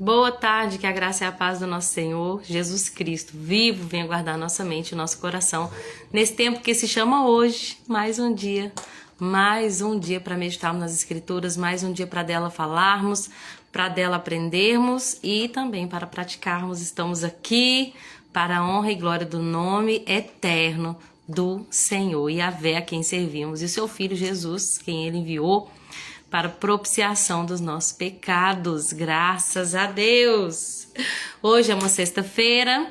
Boa tarde, que a graça e a paz do nosso Senhor Jesus Cristo, vivo, venha guardar nossa mente e nosso coração nesse tempo que se chama hoje, mais um dia para meditarmos nas Escrituras, mais um dia para dela falarmos, para dela aprendermos e também para praticarmos. Estamos aqui para a honra e glória do nome eterno do Senhor, Yahvé, a quem servimos, e o seu Filho Jesus, quem ele enviou para propiciação dos nossos pecados, graças a Deus. Hoje é uma sexta-feira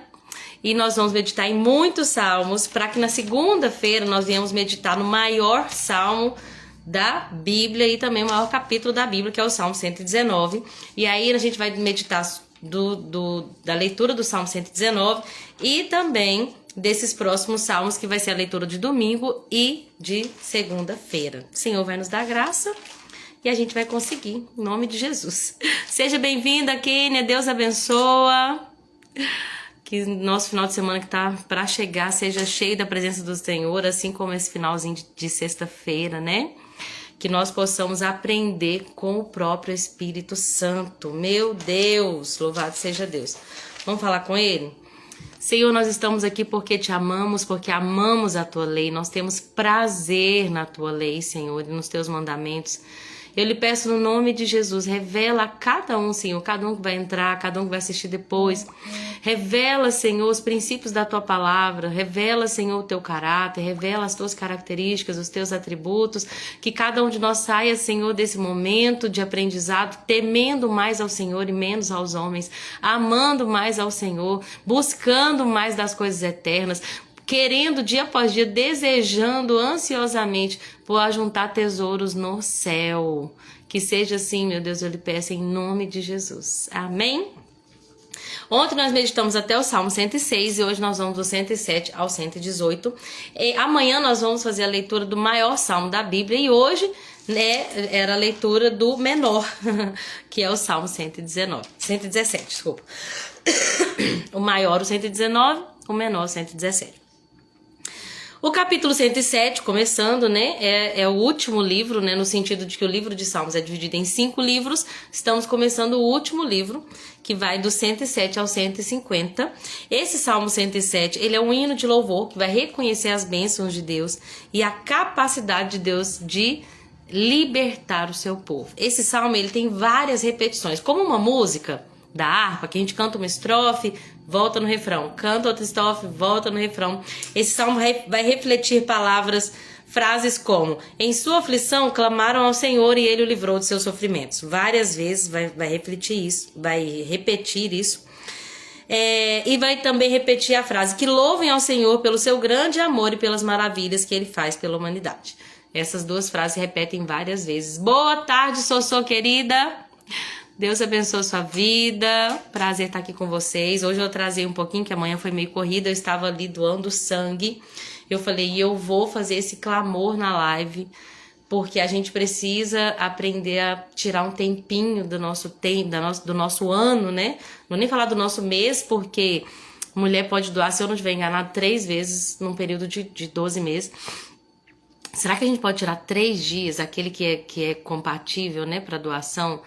e nós vamos meditar em muitos salmos, para que na segunda-feira nós venhamos meditar no maior salmo da Bíblia e também o maior capítulo da Bíblia, que é o Salmo 119. E aí a gente vai meditar da leitura do Salmo 119 e também desses próximos salmos, que vai ser a leitura de domingo e de segunda-feira. O Senhor vai nos dar graça e a gente vai conseguir, em nome de Jesus. Seja bem-vinda, Kênia, Deus abençoa. Que nosso final de semana que tá para chegar seja cheio da presença do Senhor, assim como esse finalzinho de sexta-feira, né? Que nós possamos aprender com o próprio Espírito Santo. Meu Deus, louvado seja Deus. Vamos falar com Ele? Senhor, nós estamos aqui porque te amamos, porque amamos a tua lei. Nós temos prazer na tua lei, Senhor, e nos teus mandamentos. Eu lhe peço no nome de Jesus, revela a cada um, Senhor, cada um que vai entrar, cada um que vai assistir depois. Revela, Senhor, os princípios da tua palavra, revela, Senhor, o teu caráter, revela as tuas características, os teus atributos, que cada um de nós saia, Senhor, desse momento de aprendizado, temendo mais ao Senhor e menos aos homens, amando mais ao Senhor, buscando mais das coisas eternas, querendo dia após dia, desejando ansiosamente por ajuntar tesouros no céu. Que seja assim, meu Deus, eu lhe peço em nome de Jesus. Amém? Ontem nós meditamos até o Salmo 106 e hoje nós vamos do 107 ao 118. Amanhã nós vamos fazer a leitura do maior salmo da Bíblia e hoje, né, era a leitura do menor, que é o Salmo 117, desculpa. O maior, o 119, o menor, o 117. O capítulo 107, começando, né, é o último livro, né, no sentido de que o livro de Salmos é dividido em 5 livros. Estamos começando o último livro, que vai do 107 ao 150. Esse Salmo 107, ele é um hino de louvor que vai reconhecer as bênçãos de Deus e a capacidade de Deus de libertar o seu povo. Esse salmo, ele tem várias repetições, como uma música da harpa, que a gente canta uma estrofe, volta no refrão, canta outra estrofe, volta no refrão. Esse salmo vai refletir frases como: em sua aflição clamaram ao Senhor e ele o livrou de seus sofrimentos. Várias vezes vai refletir isso, vai repetir isso. E vai também repetir a frase: que louvem ao Senhor pelo seu grande amor e pelas maravilhas que ele faz pela humanidade. Essas duas frases se repetem várias vezes. Boa tarde, Sossô querida. Deus abençoe a sua vida, prazer estar aqui com vocês. Hoje eu trazei um pouquinho, que amanhã foi meio corrida, eu estava ali doando sangue. Eu falei, eu vou fazer esse clamor na live, porque a gente precisa aprender a tirar um tempinho do nosso tempo, do nosso ano, né? Não vou nem falar do nosso mês, porque mulher pode doar, se eu não estiver enganado, 3 vezes num período de 12 meses. Será que a gente pode tirar 3 dias, aquele que é compatível, né, para doação,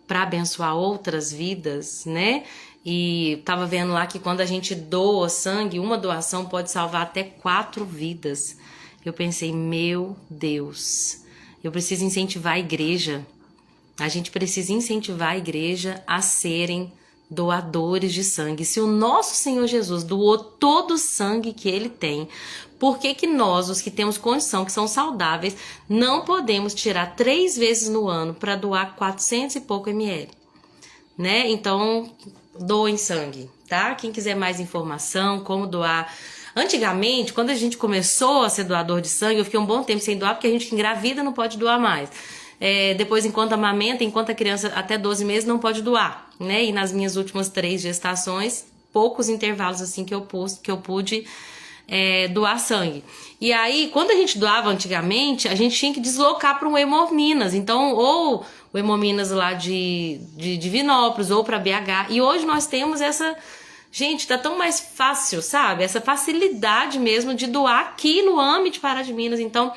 para abençoar outras vidas, né? E tava vendo lá que quando a gente doa sangue, uma doação pode salvar até 4 vidas. Eu pensei, meu Deus, eu preciso incentivar a igreja. A gente precisa incentivar a igreja a serem doadores de sangue. Se o nosso Senhor Jesus doou todo o sangue que ele tem, por que nós, os que temos condição, que são saudáveis, não podemos tirar 3 vezes no ano para doar 400 e pouco ml? Né? Então, doem sangue, tá? Quem quiser mais informação, como doar. Antigamente, quando a gente começou a ser doador de sangue, eu fiquei um bom tempo sem doar, porque a gente que engravida não pode doar mais. Depois, enquanto amamenta, enquanto a criança até 12 meses não pode doar, né? E nas minhas últimas 3 gestações, poucos intervalos assim que eu pude doar sangue. E aí, quando a gente doava antigamente, a gente tinha que deslocar para o Hemominas. Então, ou o Hemominas lá de Divinópolis, ou para BH. E hoje nós temos essa... Gente, tá tão mais fácil, sabe? Essa facilidade mesmo de doar aqui no AME de Pará de Minas. Então,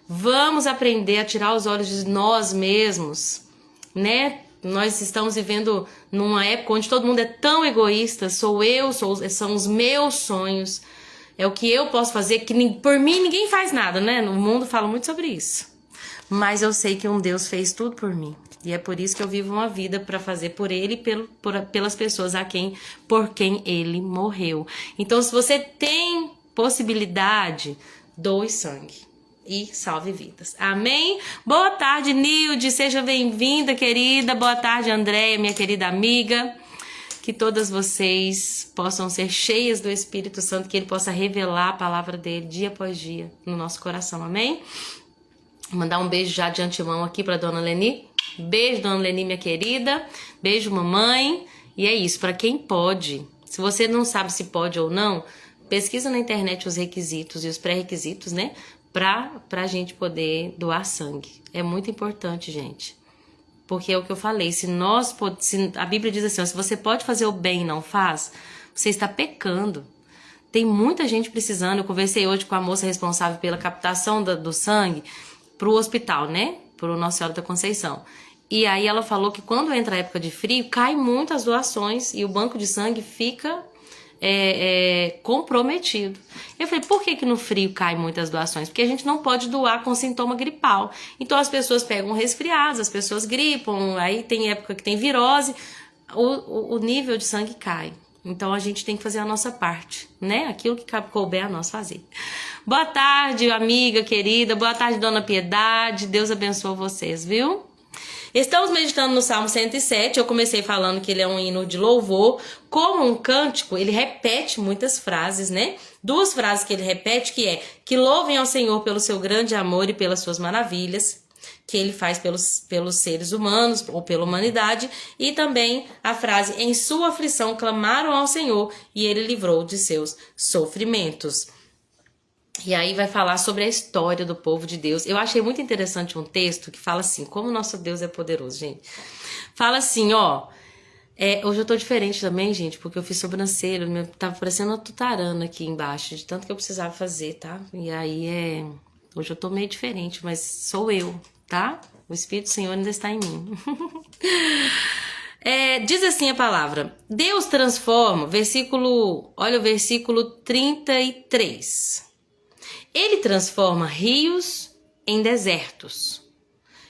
vamos aprender a tirar os olhos de nós mesmos, né? Nós estamos vivendo numa época onde todo mundo é tão egoísta. São os meus sonhos. É o que eu posso fazer, que por mim ninguém faz nada, né? No mundo fala muito sobre isso. Mas eu sei que um Deus fez tudo por mim. E é por isso que eu vivo uma vida para fazer por Ele e pelas pessoas por quem Ele morreu. Então, se você tem possibilidade, doe sangue e salve vidas. Amém? Boa tarde, Nilde. Seja bem-vinda, querida. Boa tarde, Andréia, minha querida amiga. Que todas vocês possam ser cheias do Espírito Santo, que Ele possa revelar a palavra dele dia após dia no nosso coração. Amém? Vou mandar um beijo já de antemão aqui para Dona Leni. Beijo, Dona Leni, minha querida. Beijo, mamãe. E é isso, para quem pode. Se você não sabe se pode ou não, pesquisa na internet os requisitos e os pré-requisitos, né? Pra gente poder doar sangue. É muito importante, gente. Porque é o que eu falei, se a Bíblia diz assim, ó, se você pode fazer o bem e não faz, você está pecando. Tem muita gente precisando. Eu conversei hoje com a moça responsável pela captação do sangue pro hospital, né? Pro Nossa Senhora da Conceição. E aí ela falou que quando entra a época de frio, cai muito as doações e o banco de sangue fica comprometido. Eu falei, por que no frio cai muitas doações? Porque a gente não pode doar com sintoma gripal. Então as pessoas pegam resfriados, as pessoas gripam, aí tem época que tem virose, o nível de sangue cai. Então a gente tem que fazer a nossa parte, né? Aquilo que couber a nós fazer. Boa tarde, amiga querida. Boa tarde, Dona Piedade. Deus abençoe vocês, viu? Estamos meditando no Salmo 107. Eu comecei falando que ele é um hino de louvor. Como um cântico, ele repete muitas frases, né? Duas frases que ele repete, que é: que louvem ao Senhor pelo seu grande amor e pelas suas maravilhas, que ele faz pelos seres humanos ou pela humanidade. E também a frase: em sua aflição clamaram ao Senhor e ele livrou de seus sofrimentos. E aí vai falar sobre a história do povo de Deus. Eu achei muito interessante um texto que fala assim, como nosso Deus é poderoso, gente. Fala assim, ó, hoje eu tô diferente também, gente, porque eu fiz sobrancelha, tava parecendo uma tutarana aqui embaixo, de tanto que eu precisava fazer, tá? E aí hoje eu tô meio diferente, mas sou eu, tá? O Espírito do Senhor ainda está em mim. Diz assim a palavra: Deus transforma, olha o versículo 33. Ele transforma rios em desertos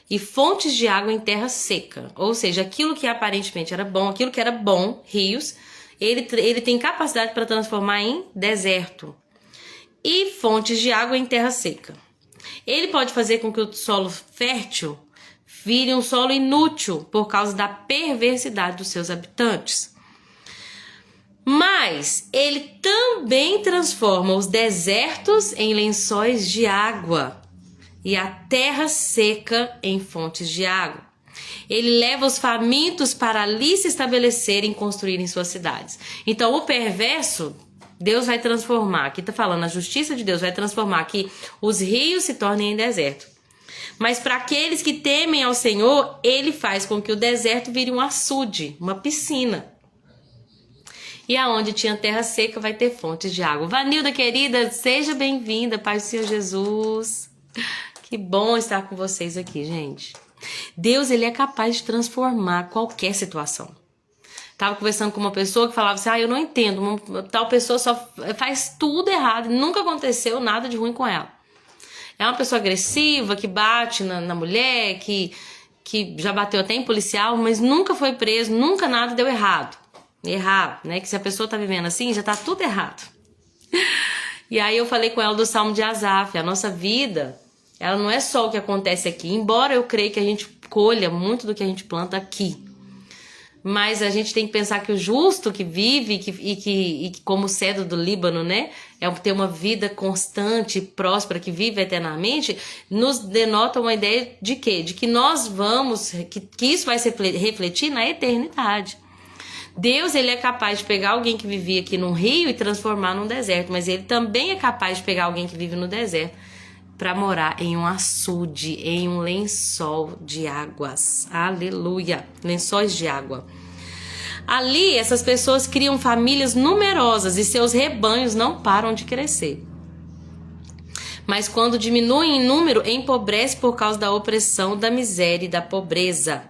e fontes de água em terra seca. Ou seja, aquilo que aparentemente era bom, rios, ele tem capacidade para transformar em deserto e fontes de água em terra seca. Ele pode fazer com que o solo fértil vire um solo inútil por causa da perversidade dos seus habitantes. Mas ele também transforma os desertos em lençóis de água e a terra seca em fontes de água. Ele leva os famintos para ali se estabelecerem e construírem suas cidades. Então o perverso, Deus vai transformar, aqui está falando, a justiça de Deus vai transformar que os rios se tornem em deserto. Mas para aqueles que temem ao Senhor, ele faz com que o deserto vire um açude, uma piscina. E aonde tinha terra seca vai ter fontes de água. Vanilda, querida, seja bem-vinda, Pai do Senhor Jesus. Que bom estar com vocês aqui, gente. Deus, ele é capaz de transformar qualquer situação. Tava conversando com uma pessoa que falava assim, eu não entendo, tal pessoa só faz tudo errado, nunca aconteceu nada de ruim com ela. É uma pessoa agressiva, que bate na mulher, que já bateu até em policial, mas nunca foi preso, nunca nada deu errado, né? Que se a pessoa tá vivendo assim, já tá tudo errado. E aí eu falei com ela do Salmo de Asaf. A nossa vida, ela não é só o que acontece aqui, embora eu creia que a gente colha muito do que a gente planta aqui. Mas a gente tem que pensar que o justo que vive e que como o cedro do Líbano, né, ter uma vida constante, próspera, que vive eternamente, nos denota uma ideia de quê? De que nós vamos, que isso vai se refletir na eternidade. Deus, ele é capaz de pegar alguém que vivia aqui num rio e transformar num deserto, mas ele também é capaz de pegar alguém que vive no deserto para morar em um açude, em um lençol de águas. Aleluia! Lençóis de água. Ali, essas pessoas criam famílias numerosas e seus rebanhos não param de crescer. Mas quando diminuem em número, empobrece por causa da opressão, da miséria e da pobreza.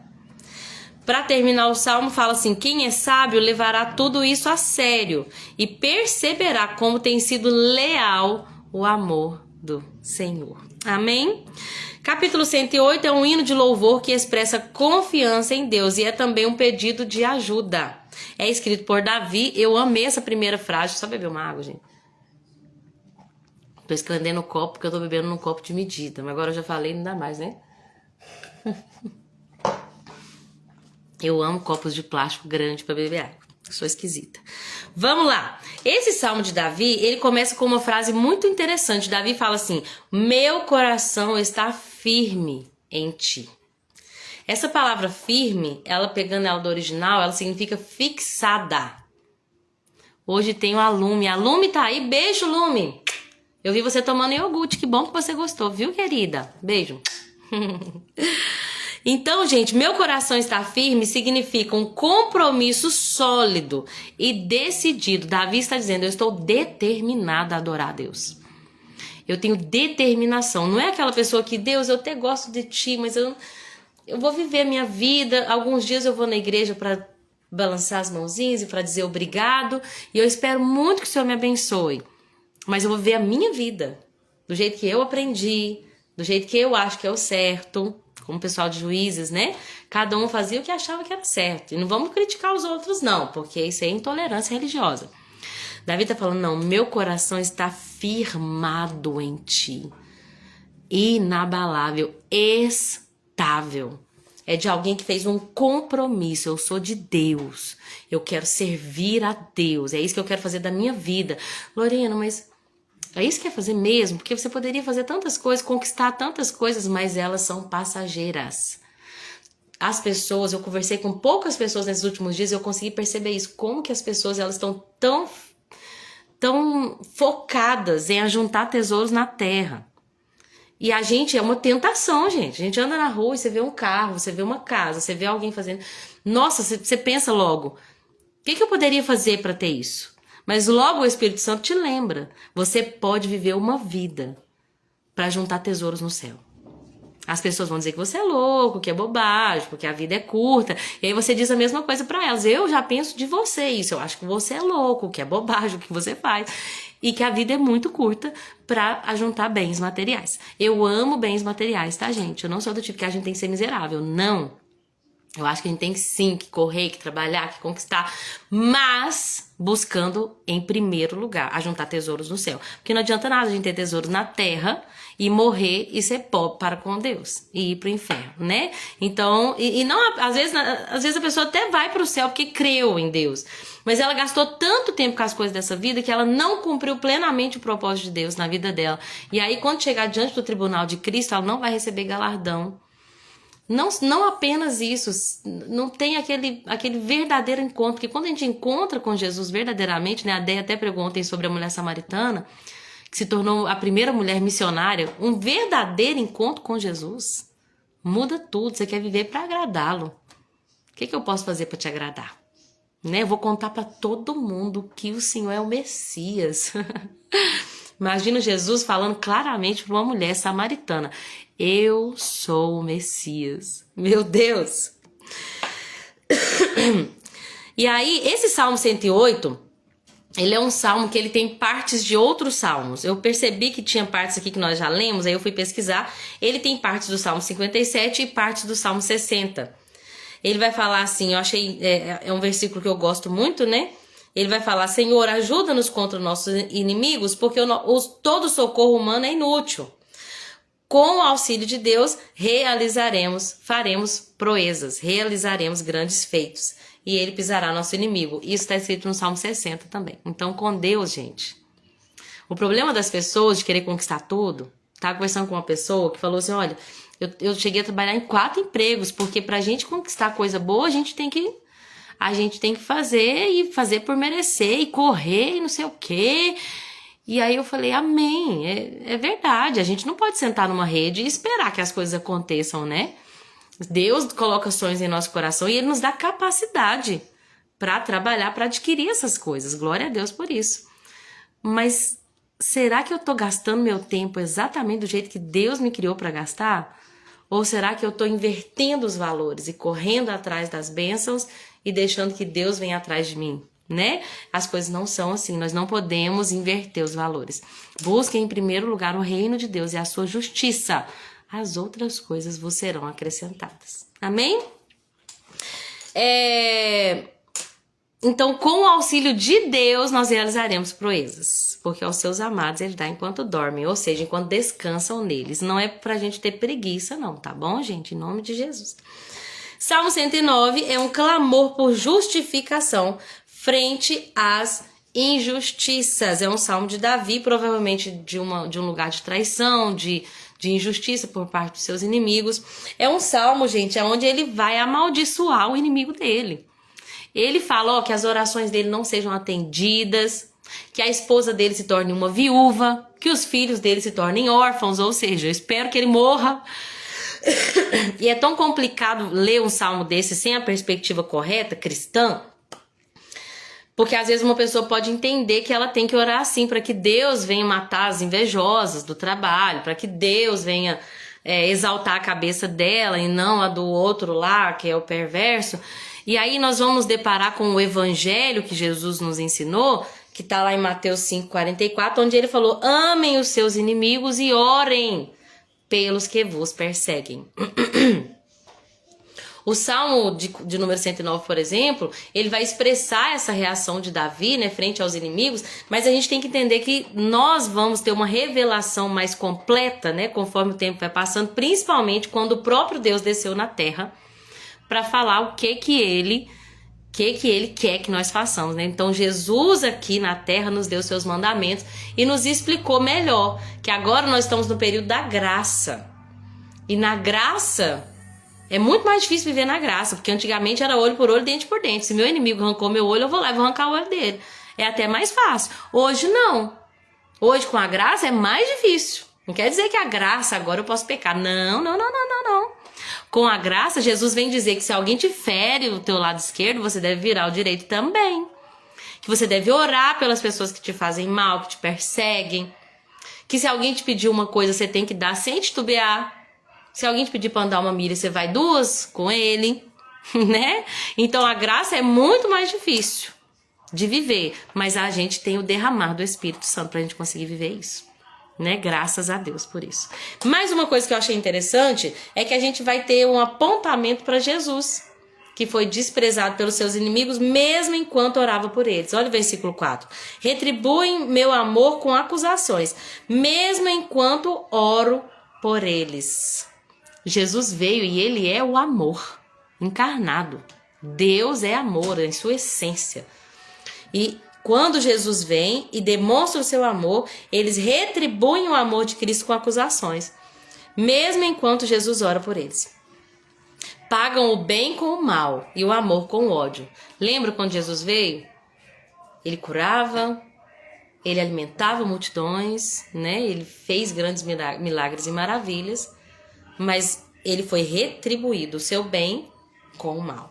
Para terminar o salmo, fala assim: quem é sábio levará tudo isso a sério e perceberá como tem sido leal o amor do Senhor. Amém? Capítulo 108 é um hino de louvor que expressa confiança em Deus e é também um pedido de ajuda. É escrito por Davi. Eu amei essa primeira frase. Só beber uma água, gente. Tô escondendo no copo porque eu tô bebendo num copo de medida. Mas agora eu já falei, não dá mais, né? Eu amo copos de plástico grande para beber água. Sou esquisita. Vamos lá. Esse salmo de Davi, ele começa com uma frase muito interessante. Davi fala assim: meu coração está firme em ti. Essa palavra firme, ela pegando ela do original, ela significa fixada. Hoje tem o Lume. A Lume tá aí. Beijo, Lume. Eu vi você tomando iogurte. Que bom que você gostou, viu, querida? Beijo. Então, gente, meu coração está firme significa um compromisso sólido e decidido. Davi está dizendo: eu estou determinado a adorar a Deus. Eu tenho determinação. Não é aquela pessoa que, Deus, eu até gosto de ti, mas eu vou viver a minha vida. Alguns dias eu vou na igreja para balançar as mãozinhas e para dizer obrigado. E eu espero muito que o Senhor me abençoe. Mas eu vou viver a minha vida do jeito que eu aprendi, do jeito que eu acho que é o certo. Como o pessoal de Juízes, né? Cada um fazia o que achava que era certo. E não vamos criticar os outros, não, porque isso é intolerância religiosa. Davi tá falando: não, meu coração está firmado em ti. Inabalável, estável. É de alguém que fez um compromisso. Eu sou de Deus. Eu quero servir a Deus. É isso que eu quero fazer da minha vida. Lorena, mas é isso que quer fazer mesmo? Porque você poderia fazer tantas coisas, conquistar tantas coisas, mas elas são passageiras. As pessoas, eu conversei com poucas pessoas nesses últimos dias e eu consegui perceber isso. Como que as pessoas, elas estão tão focadas em ajuntar tesouros na terra. E a gente, é uma tentação, gente. A gente anda na rua e você vê um carro, você vê uma casa, você vê alguém fazendo. Nossa, você pensa logo: o que eu poderia fazer para ter isso? Mas logo o Espírito Santo te lembra: você pode viver uma vida para juntar tesouros no céu. As pessoas vão dizer que você é louco, que é bobagem, porque a vida é curta. E aí você diz a mesma coisa para elas: eu já penso de você isso, eu acho que você é louco, que é bobagem o que você faz. E que a vida é muito curta para ajuntar bens materiais. Eu amo bens materiais, tá, gente? Eu não sou do tipo que a gente tem que ser miserável, não. Eu acho que a gente tem sim que correr, que trabalhar, que conquistar, mas buscando em primeiro lugar ajuntar tesouros no céu. Porque não adianta nada a gente ter tesouros na terra e morrer e ser pobre para com Deus e ir pro inferno, né? Então, e não, às vezes a pessoa até vai pro céu porque creu em Deus, mas ela gastou tanto tempo com as coisas dessa vida que ela não cumpriu plenamente o propósito de Deus na vida dela. E aí, quando chegar diante do tribunal de Cristo, ela não vai receber galardão. Não apenas isso, não tem aquele verdadeiro encontro, porque quando a gente encontra com Jesus verdadeiramente, né, a Déia até pregou ontem sobre a mulher samaritana, que se tornou a primeira mulher missionária, um verdadeiro encontro com Jesus muda tudo. Você quer viver para agradá-lo. O que eu posso fazer para te agradar? Né? Eu vou contar para todo mundo que o Senhor é o Messias. Imagina Jesus falando claramente para uma mulher samaritana: eu sou o Messias. Meu Deus! E aí, esse Salmo 108, ele é um salmo que ele tem partes de outros salmos. Eu percebi que tinha partes aqui que nós já lemos, aí eu fui pesquisar. Ele tem partes do Salmo 57 e partes do Salmo 60. Ele vai falar assim, eu achei, é um versículo que eu gosto muito, né? Ele vai falar: Senhor, ajuda-nos contra nossos inimigos, porque todo socorro humano é inútil. Com o auxílio de Deus, faremos proezas, realizaremos grandes feitos. E ele pisará nosso inimigo. Isso está escrito no Salmo 60 também. Então, com Deus, gente. O problema das pessoas de querer conquistar tudo. Estava conversando com uma pessoa que falou assim: olha, eu cheguei a trabalhar em 4 empregos, porque pra gente conquistar coisa boa, a gente tem que fazer e fazer por merecer e correr e não sei o quê. E aí eu falei: amém, é verdade. A gente não pode sentar numa rede e esperar que as coisas aconteçam, né? Deus coloca sonhos em nosso coração e Ele nos dá capacidade para trabalhar, para adquirir essas coisas. Glória a Deus por isso. Mas será que eu tô gastando meu tempo exatamente do jeito que Deus me criou para gastar? Ou será que eu estou invertendo os valores e correndo atrás das bênçãos e deixando que Deus venha atrás de mim, né? As coisas não são assim, nós não podemos inverter os valores. Busquem em primeiro lugar o reino de Deus e a sua justiça. As outras coisas vos serão acrescentadas. Amém? Então, com o auxílio de Deus, nós realizaremos proezas, porque aos seus amados ele dá enquanto dormem, ou seja, enquanto descansam neles. Não é pra gente ter preguiça não, tá bom, gente? Em nome de Jesus. Salmo 109 é um clamor por justificação frente às injustiças. É um salmo de Davi, provavelmente de um lugar de traição, de injustiça por parte dos seus inimigos. É um salmo, gente, onde ele vai amaldiçoar o inimigo dele. Ele fala que as orações dele não sejam atendidas, que a esposa dele se torne uma viúva, que os filhos dele se tornem órfãos, ou seja, eu espero que ele morra. E é tão complicado ler um salmo desse sem a perspectiva correta, cristã, porque às vezes uma pessoa pode entender que ela tem que orar assim, para que Deus venha matar as invejosas do trabalho, para que Deus venha exaltar a cabeça dela e não a do outro lá, que é o perverso. E aí nós vamos nos deparar com o evangelho que Jesus nos ensinou, que está lá em Mateus 5,44, onde ele falou: amem os seus inimigos e orem pelos que vos perseguem. O Salmo de número 109, por exemplo, ele vai expressar essa reação de Davi, né, frente aos inimigos, mas a gente tem que entender que nós vamos ter uma revelação mais completa, né, conforme o tempo vai passando, principalmente quando o próprio Deus desceu na terra para falar o que ele quer que nós façamos, né? Então Jesus aqui na terra nos deu seus mandamentos e nos explicou melhor que agora nós estamos no período da graça. E na graça é muito mais difícil viver na graça, porque antigamente era olho por olho, dente por dente. Se meu inimigo arrancou meu olho, eu vou lá e vou arrancar o olho dele. É até mais fácil. Hoje não. Hoje com a graça é mais difícil. Não quer dizer que a graça agora eu posso pecar. Não. Com a graça, Jesus vem dizer que se alguém te fere o teu lado esquerdo, você deve virar o direito também. Que você deve orar pelas pessoas que te fazem mal, que te perseguem. Que se alguém te pedir uma coisa, você tem que dar sem titubear. Se alguém te pedir para andar uma milha, você vai 2 com ele, né? Então a graça é muito mais difícil de viver, mas a gente tem o derramar do Espírito Santo pra gente conseguir viver isso, né? Graças a Deus por isso. Mais uma coisa que eu achei interessante é que a gente vai ter um apontamento para Jesus, que foi desprezado pelos seus inimigos mesmo enquanto orava por eles. Olha o versículo 4. Retribuem meu amor com acusações, mesmo enquanto oro por eles. Jesus veio e ele é o amor encarnado. Deus é amor em sua essência. E quando Jesus vem e demonstra o seu amor, eles retribuem o amor de Cristo com acusações, mesmo enquanto Jesus ora por eles. Pagam o bem com o mal e o amor com o ódio. Lembra quando Jesus veio? Ele curava, ele alimentava multidões, né? Ele fez grandes milagres e maravilhas, mas ele foi retribuído o seu bem com o mal,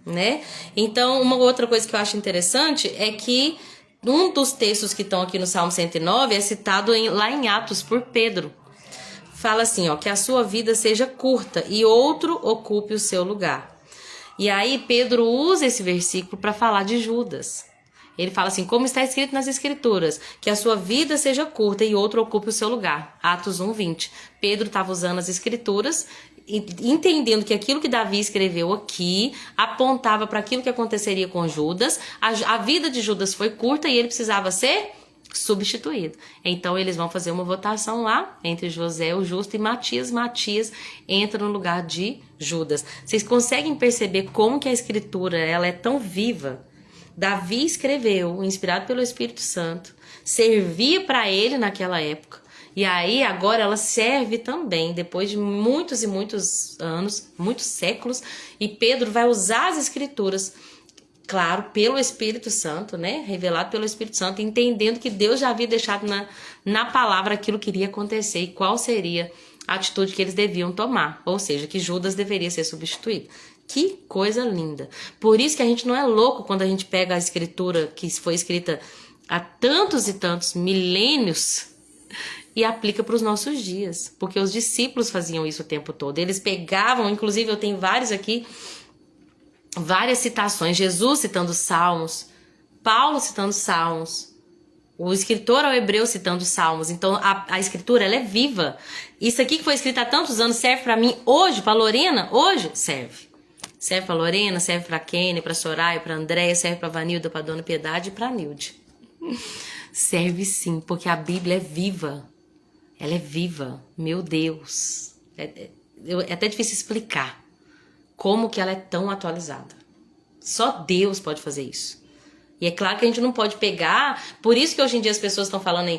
né? Então, uma outra coisa que eu acho interessante é que um dos textos que estão aqui no Salmo 109 é citado lá em Atos por Pedro. Fala assim, que a sua vida seja curta e outro ocupe o seu lugar. E aí Pedro usa esse versículo para falar de Judas. Ele fala assim, como está escrito nas escrituras, que a sua vida seja curta e outro ocupe o seu lugar. Atos 1:20. Pedro estava usando as escrituras, entendendo que aquilo que Davi escreveu aqui apontava para aquilo que aconteceria com Judas. A vida de Judas foi curta e ele precisava ser substituído. Então eles vão fazer uma votação lá entre José o justo e Matias. Matias entra no lugar de Judas. Vocês conseguem perceber como que a escritura ela é tão viva? Davi escreveu, inspirado pelo Espírito Santo, servia para ele naquela época. E aí agora ela serve também, depois de muitos e muitos anos, muitos séculos, e Pedro vai usar as escrituras, claro, pelo Espírito Santo, né? Revelado pelo Espírito Santo, entendendo que Deus já havia deixado na palavra aquilo que iria acontecer e qual seria a atitude que eles deviam tomar. Ou seja, que Judas deveria ser substituído. Que coisa linda. Por isso que a gente não é louco quando a gente pega a escritura que foi escrita há tantos e tantos milênios e aplica para os nossos dias, porque os discípulos faziam isso o tempo todo. Eles pegavam, inclusive eu tenho vários aqui, várias citações, Jesus citando Salmos, Paulo citando Salmos, o escritor ao Hebreu citando Salmos. Então a escritura, ela é viva. Isso aqui que foi escrito há tantos anos serve para mim hoje, para Lorena, hoje serve. Serve para Lorena, serve para Kenny, para Soraya, para Andréia, serve para Vanilda, para Dona Piedade e para Nilde. Serve sim, porque a Bíblia é viva. Ela é viva, meu Deus. É até difícil explicar como que ela é tão atualizada. Só Deus pode fazer isso. E é claro que a gente não pode pegar... Por isso que hoje em dia as pessoas estão falando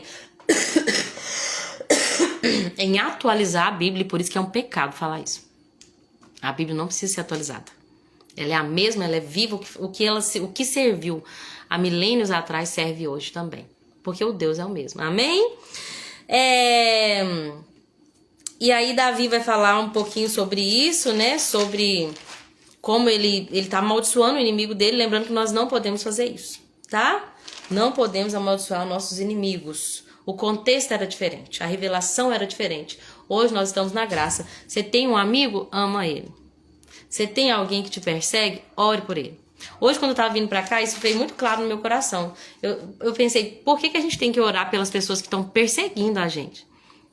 em atualizar a Bíblia, e por isso que é um pecado falar isso. A Bíblia não precisa ser atualizada. Ela é a mesma, ela é viva. O que serviu há milênios atrás serve hoje também. Porque o Deus é o mesmo. Amém? E aí Davi vai falar um pouquinho sobre isso, né? Sobre como ele tá amaldiçoando o inimigo dele. Lembrando que nós não podemos fazer isso, tá? Não podemos amaldiçoar nossos inimigos. O contexto era diferente, a revelação era diferente. Hoje nós estamos na graça. Você tem um amigo? Ama ele. Você tem alguém que te persegue? Ore por ele. Hoje, quando eu tava vindo pra cá, isso fez muito claro no meu coração. Eu pensei, por que a gente tem que orar pelas pessoas que estão perseguindo a gente?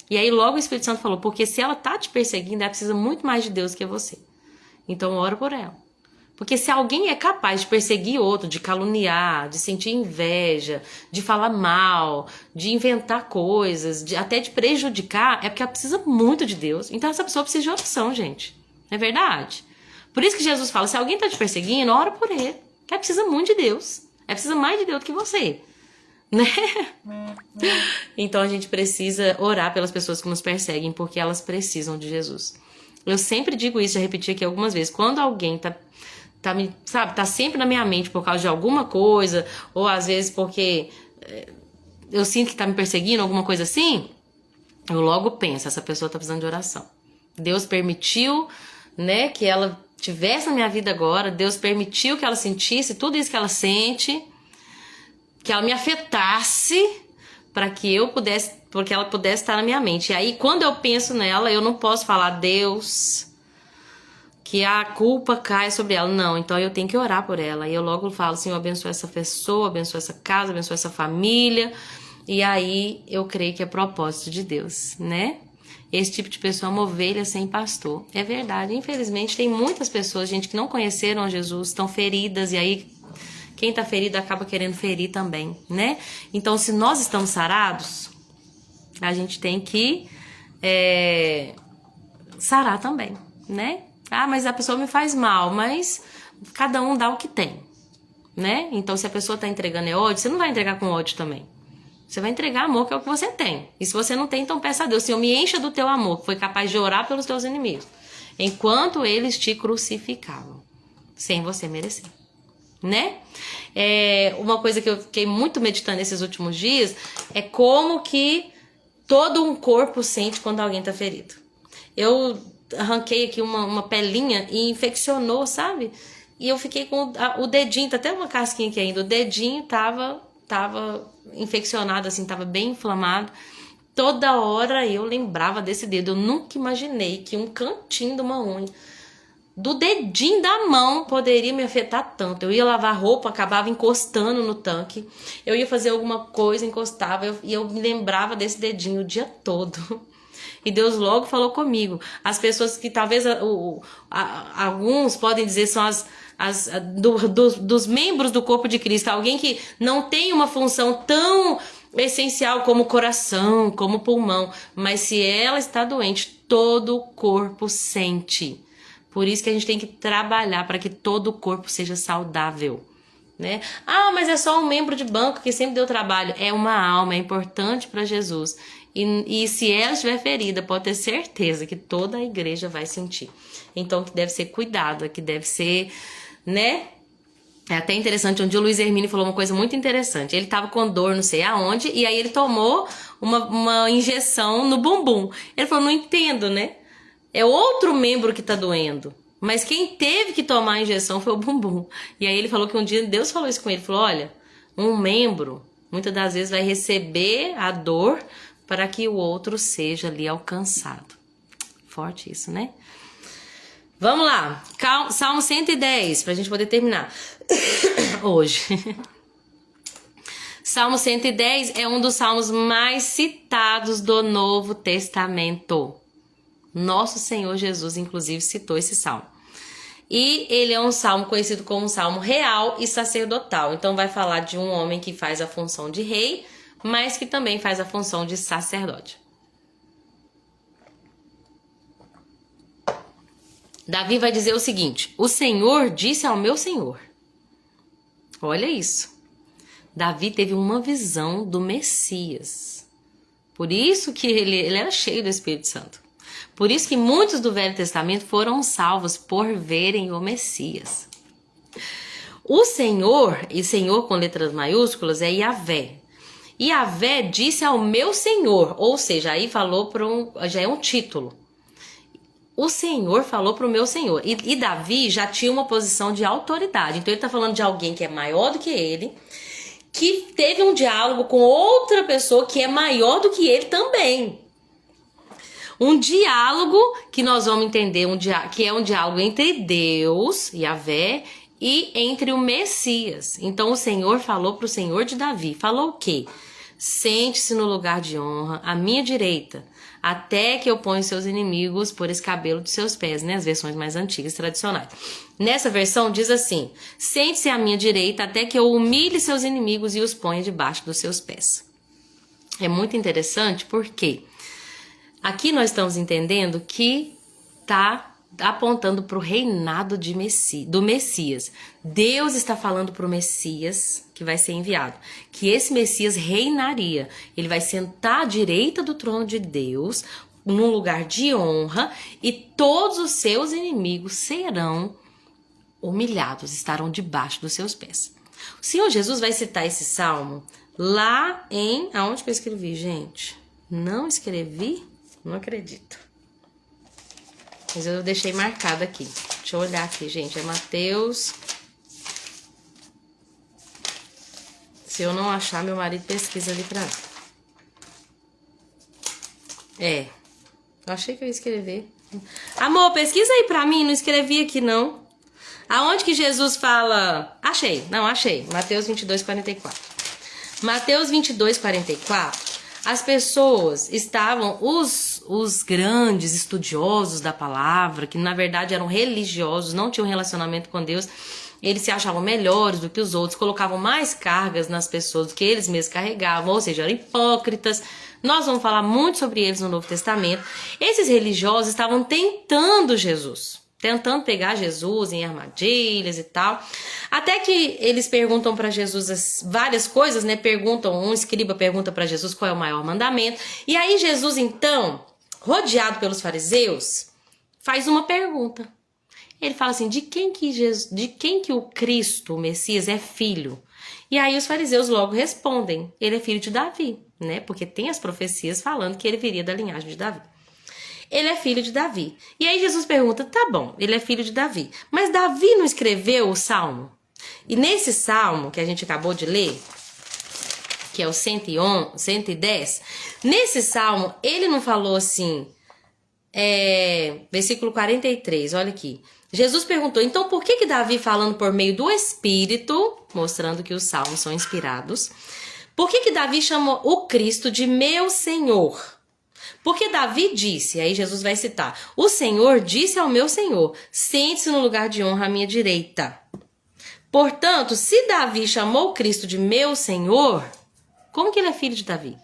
E aí logo o Espírito Santo falou, porque se ela tá te perseguindo, ela precisa muito mais de Deus que você. Então ora por ela. Porque se alguém é capaz de perseguir outro, de caluniar, de sentir inveja, de falar mal, de inventar coisas, até de prejudicar, é porque ela precisa muito de Deus. Então essa pessoa precisa de oração, gente. Não é verdade? Por isso que Jesus fala, se alguém tá te perseguindo, ora por ele. Que ela precisa muito de Deus. Ela precisa mais de Deus do que você. Né? Então a gente precisa orar pelas pessoas que nos perseguem, porque elas precisam de Jesus. Eu sempre digo isso, já repeti aqui algumas vezes. Quando alguém tá sempre na minha mente por causa de alguma coisa, ou às vezes porque eu sinto que tá me perseguindo, alguma coisa assim, eu logo penso, essa pessoa tá precisando de oração. Deus permitiu, né, que ela tivesse na minha vida agora, Deus permitiu que ela sentisse tudo isso que ela sente, que ela me afetasse para que eu pudesse, porque ela pudesse estar na minha mente. E aí, quando eu penso nela, eu não posso falar, Deus, que a culpa cai sobre ela. Não, então eu tenho que orar por ela. E eu logo falo, Senhor, abençoa essa pessoa, abençoa essa casa, abençoa essa família. E aí, eu creio que é propósito de Deus, né? Esse tipo de pessoa é uma ovelha sem pastor. É verdade, infelizmente, tem muitas pessoas, gente, que não conheceram Jesus, estão feridas, e aí quem tá ferido acaba querendo ferir também, né? Então, se nós estamos sarados, a gente tem que sarar também, né? Ah, mas a pessoa me faz mal, mas cada um dá o que tem, né? Então, se a pessoa tá entregando ódio, você não vai entregar com ódio também. Você vai entregar amor, que é o que você tem. E se você não tem, então peça a Deus, Senhor, me encha do teu amor, que foi capaz de orar pelos teus inimigos, enquanto eles te crucificavam, sem você merecer, né? Uma coisa que eu fiquei muito meditando nesses últimos dias é como que todo um corpo sente quando alguém tá ferido. Eu arranquei aqui uma pelinha e infeccionou, sabe? E eu fiquei com o dedinho, tá até uma casquinha aqui ainda, o dedinho tava infeccionado, assim, tava bem inflamado. Toda hora eu lembrava desse dedo. Eu nunca imaginei que um cantinho de uma unha, do dedinho da mão, poderia me afetar tanto. Eu ia lavar roupa, acabava encostando no tanque. Eu ia fazer alguma coisa, encostava, e eu me lembrava desse dedinho o dia todo. E Deus logo falou comigo. As pessoas que talvez alguns podem dizer são dos membros do corpo de Cristo, alguém que não tem uma função tão essencial como o coração, como o pulmão, mas se ela está doente, todo o corpo sente. Por isso que a gente tem que trabalhar para que todo o corpo seja saudável, né? Ah, mas é só um membro de banco que sempre deu trabalho. É uma alma, é importante para Jesus. E se ela estiver ferida, pode ter certeza que toda a igreja vai sentir. Então, que deve ser cuidado, que deve ser, né? É até interessante, um dia o Luiz Hermínio falou uma coisa muito interessante. Ele tava com dor não sei aonde, e aí ele tomou uma injeção no bumbum. Ele falou, não entendo, né? É outro membro que tá doendo. Mas quem teve que tomar a injeção foi o bumbum. E aí ele falou que um dia Deus falou isso com ele. Falou, olha, um membro, muitas das vezes vai receber a dor para que o outro seja ali alcançado. Forte isso, né? Vamos lá, Salmo 110, para a gente poder terminar hoje. Salmo 110 é um dos salmos mais citados do Novo Testamento. Nosso Senhor Jesus, inclusive, citou esse salmo. E ele é um salmo conhecido como um salmo real e sacerdotal. Então vai falar de um homem que faz a função de rei, mas que também faz a função de sacerdote. Davi vai dizer o seguinte: o Senhor disse ao meu Senhor. Olha isso. Davi teve uma visão do Messias. Por isso que ele era cheio do Espírito Santo. Por isso que muitos do Velho Testamento foram salvos por verem o Messias. O Senhor, e Senhor com letras maiúsculas, é Yahvé. Yahvé disse ao meu Senhor, ou seja, aí falou já é um título. O Senhor falou para o meu Senhor. E Davi já tinha uma posição de autoridade. Então ele está falando de alguém que é maior do que ele, que teve um diálogo com outra pessoa que é maior do que ele também. Um diálogo que nós vamos entender, que é um diálogo entre Deus, Yahvé, e entre o Messias. Então o Senhor falou para o Senhor de Davi. Falou o quê? Sente-se no lugar de honra, à minha direita, até que eu ponha seus inimigos por escabelo dos seus pés, né? As versões mais antigas, tradicionais. Nessa versão diz assim: sente-se à minha direita, até que eu humilhe seus inimigos e os ponha debaixo dos seus pés. É muito interessante porque aqui nós estamos entendendo que está apontando para o reinado do Messias. Deus está falando para o Messias que vai ser enviado, que esse Messias reinaria. Ele vai sentar à direita do trono de Deus, num lugar de honra, e todos os seus inimigos serão humilhados, estarão debaixo dos seus pés. O Senhor Jesus vai citar esse salmo lá em... Aonde que eu escrevi, gente? Não escrevi? Não acredito. Mas eu deixei marcado aqui. Deixa eu olhar aqui, gente. É Mateus. Se eu não achar, meu marido pesquisa ali pra mim. Eu achei que eu ia escrever. Amor, pesquisa aí pra mim. Não escrevi aqui, não. Aonde que Jesus fala... Achei. Não, achei. Mateus 22, 44. Mateus 22, 44... As pessoas estavam, os grandes estudiosos da palavra, que na verdade eram religiosos, não tinham relacionamento com Deus, eles se achavam melhores do que os outros, colocavam mais cargas nas pessoas do que eles mesmos carregavam, ou seja, eram hipócritas. Nós vamos falar muito sobre eles no Novo Testamento. Esses religiosos estavam tentando Jesus, tentando pegar Jesus em armadilhas e tal, até que eles perguntam para Jesus várias coisas, né? Um escriba pergunta para Jesus qual é o maior mandamento, e aí Jesus, então, rodeado pelos fariseus, faz uma pergunta. Ele fala assim: de quem que o Cristo, o Messias, é filho? E aí os fariseus logo respondem: ele é filho de Davi, né? Porque tem as profecias falando que ele viria da linhagem de Davi. Ele é filho de Davi. E aí Jesus pergunta: tá bom, ele é filho de Davi, mas Davi não escreveu o Salmo? E nesse Salmo que a gente acabou de ler, que é o 110, nesse Salmo ele não falou assim, versículo 43, olha aqui. Jesus perguntou: então por que Davi, falando por meio do Espírito, mostrando que os Salmos são inspirados, por que Davi chamou o Cristo de meu Senhor? Porque Davi disse, aí Jesus vai citar: o Senhor disse ao meu Senhor, sente-se no lugar de honra à minha direita. Portanto, se Davi chamou Cristo de meu Senhor, como que ele é filho de Davi?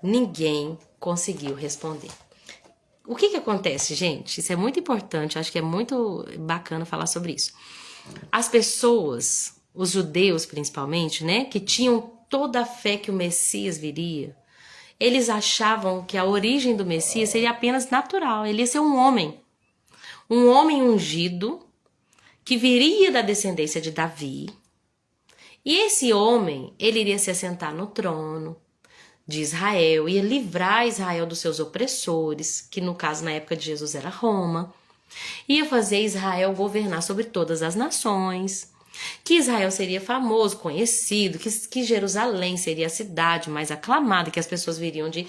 Ninguém conseguiu responder. O que acontece, gente? Isso é muito importante, acho que é muito bacana falar sobre isso. As pessoas, os judeus principalmente, né, que tinham toda a fé que o Messias viria, eles achavam que a origem do Messias seria apenas natural. Ele ia ser um homem ungido, que viria da descendência de Davi. E esse homem, ele iria se assentar no trono de Israel, ia livrar Israel dos seus opressores, que no caso, na época de Jesus, era Roma. Ia fazer Israel governar sobre todas as nações. que Israel seria famoso, conhecido, que Jerusalém seria a cidade mais aclamada, que as pessoas viriam de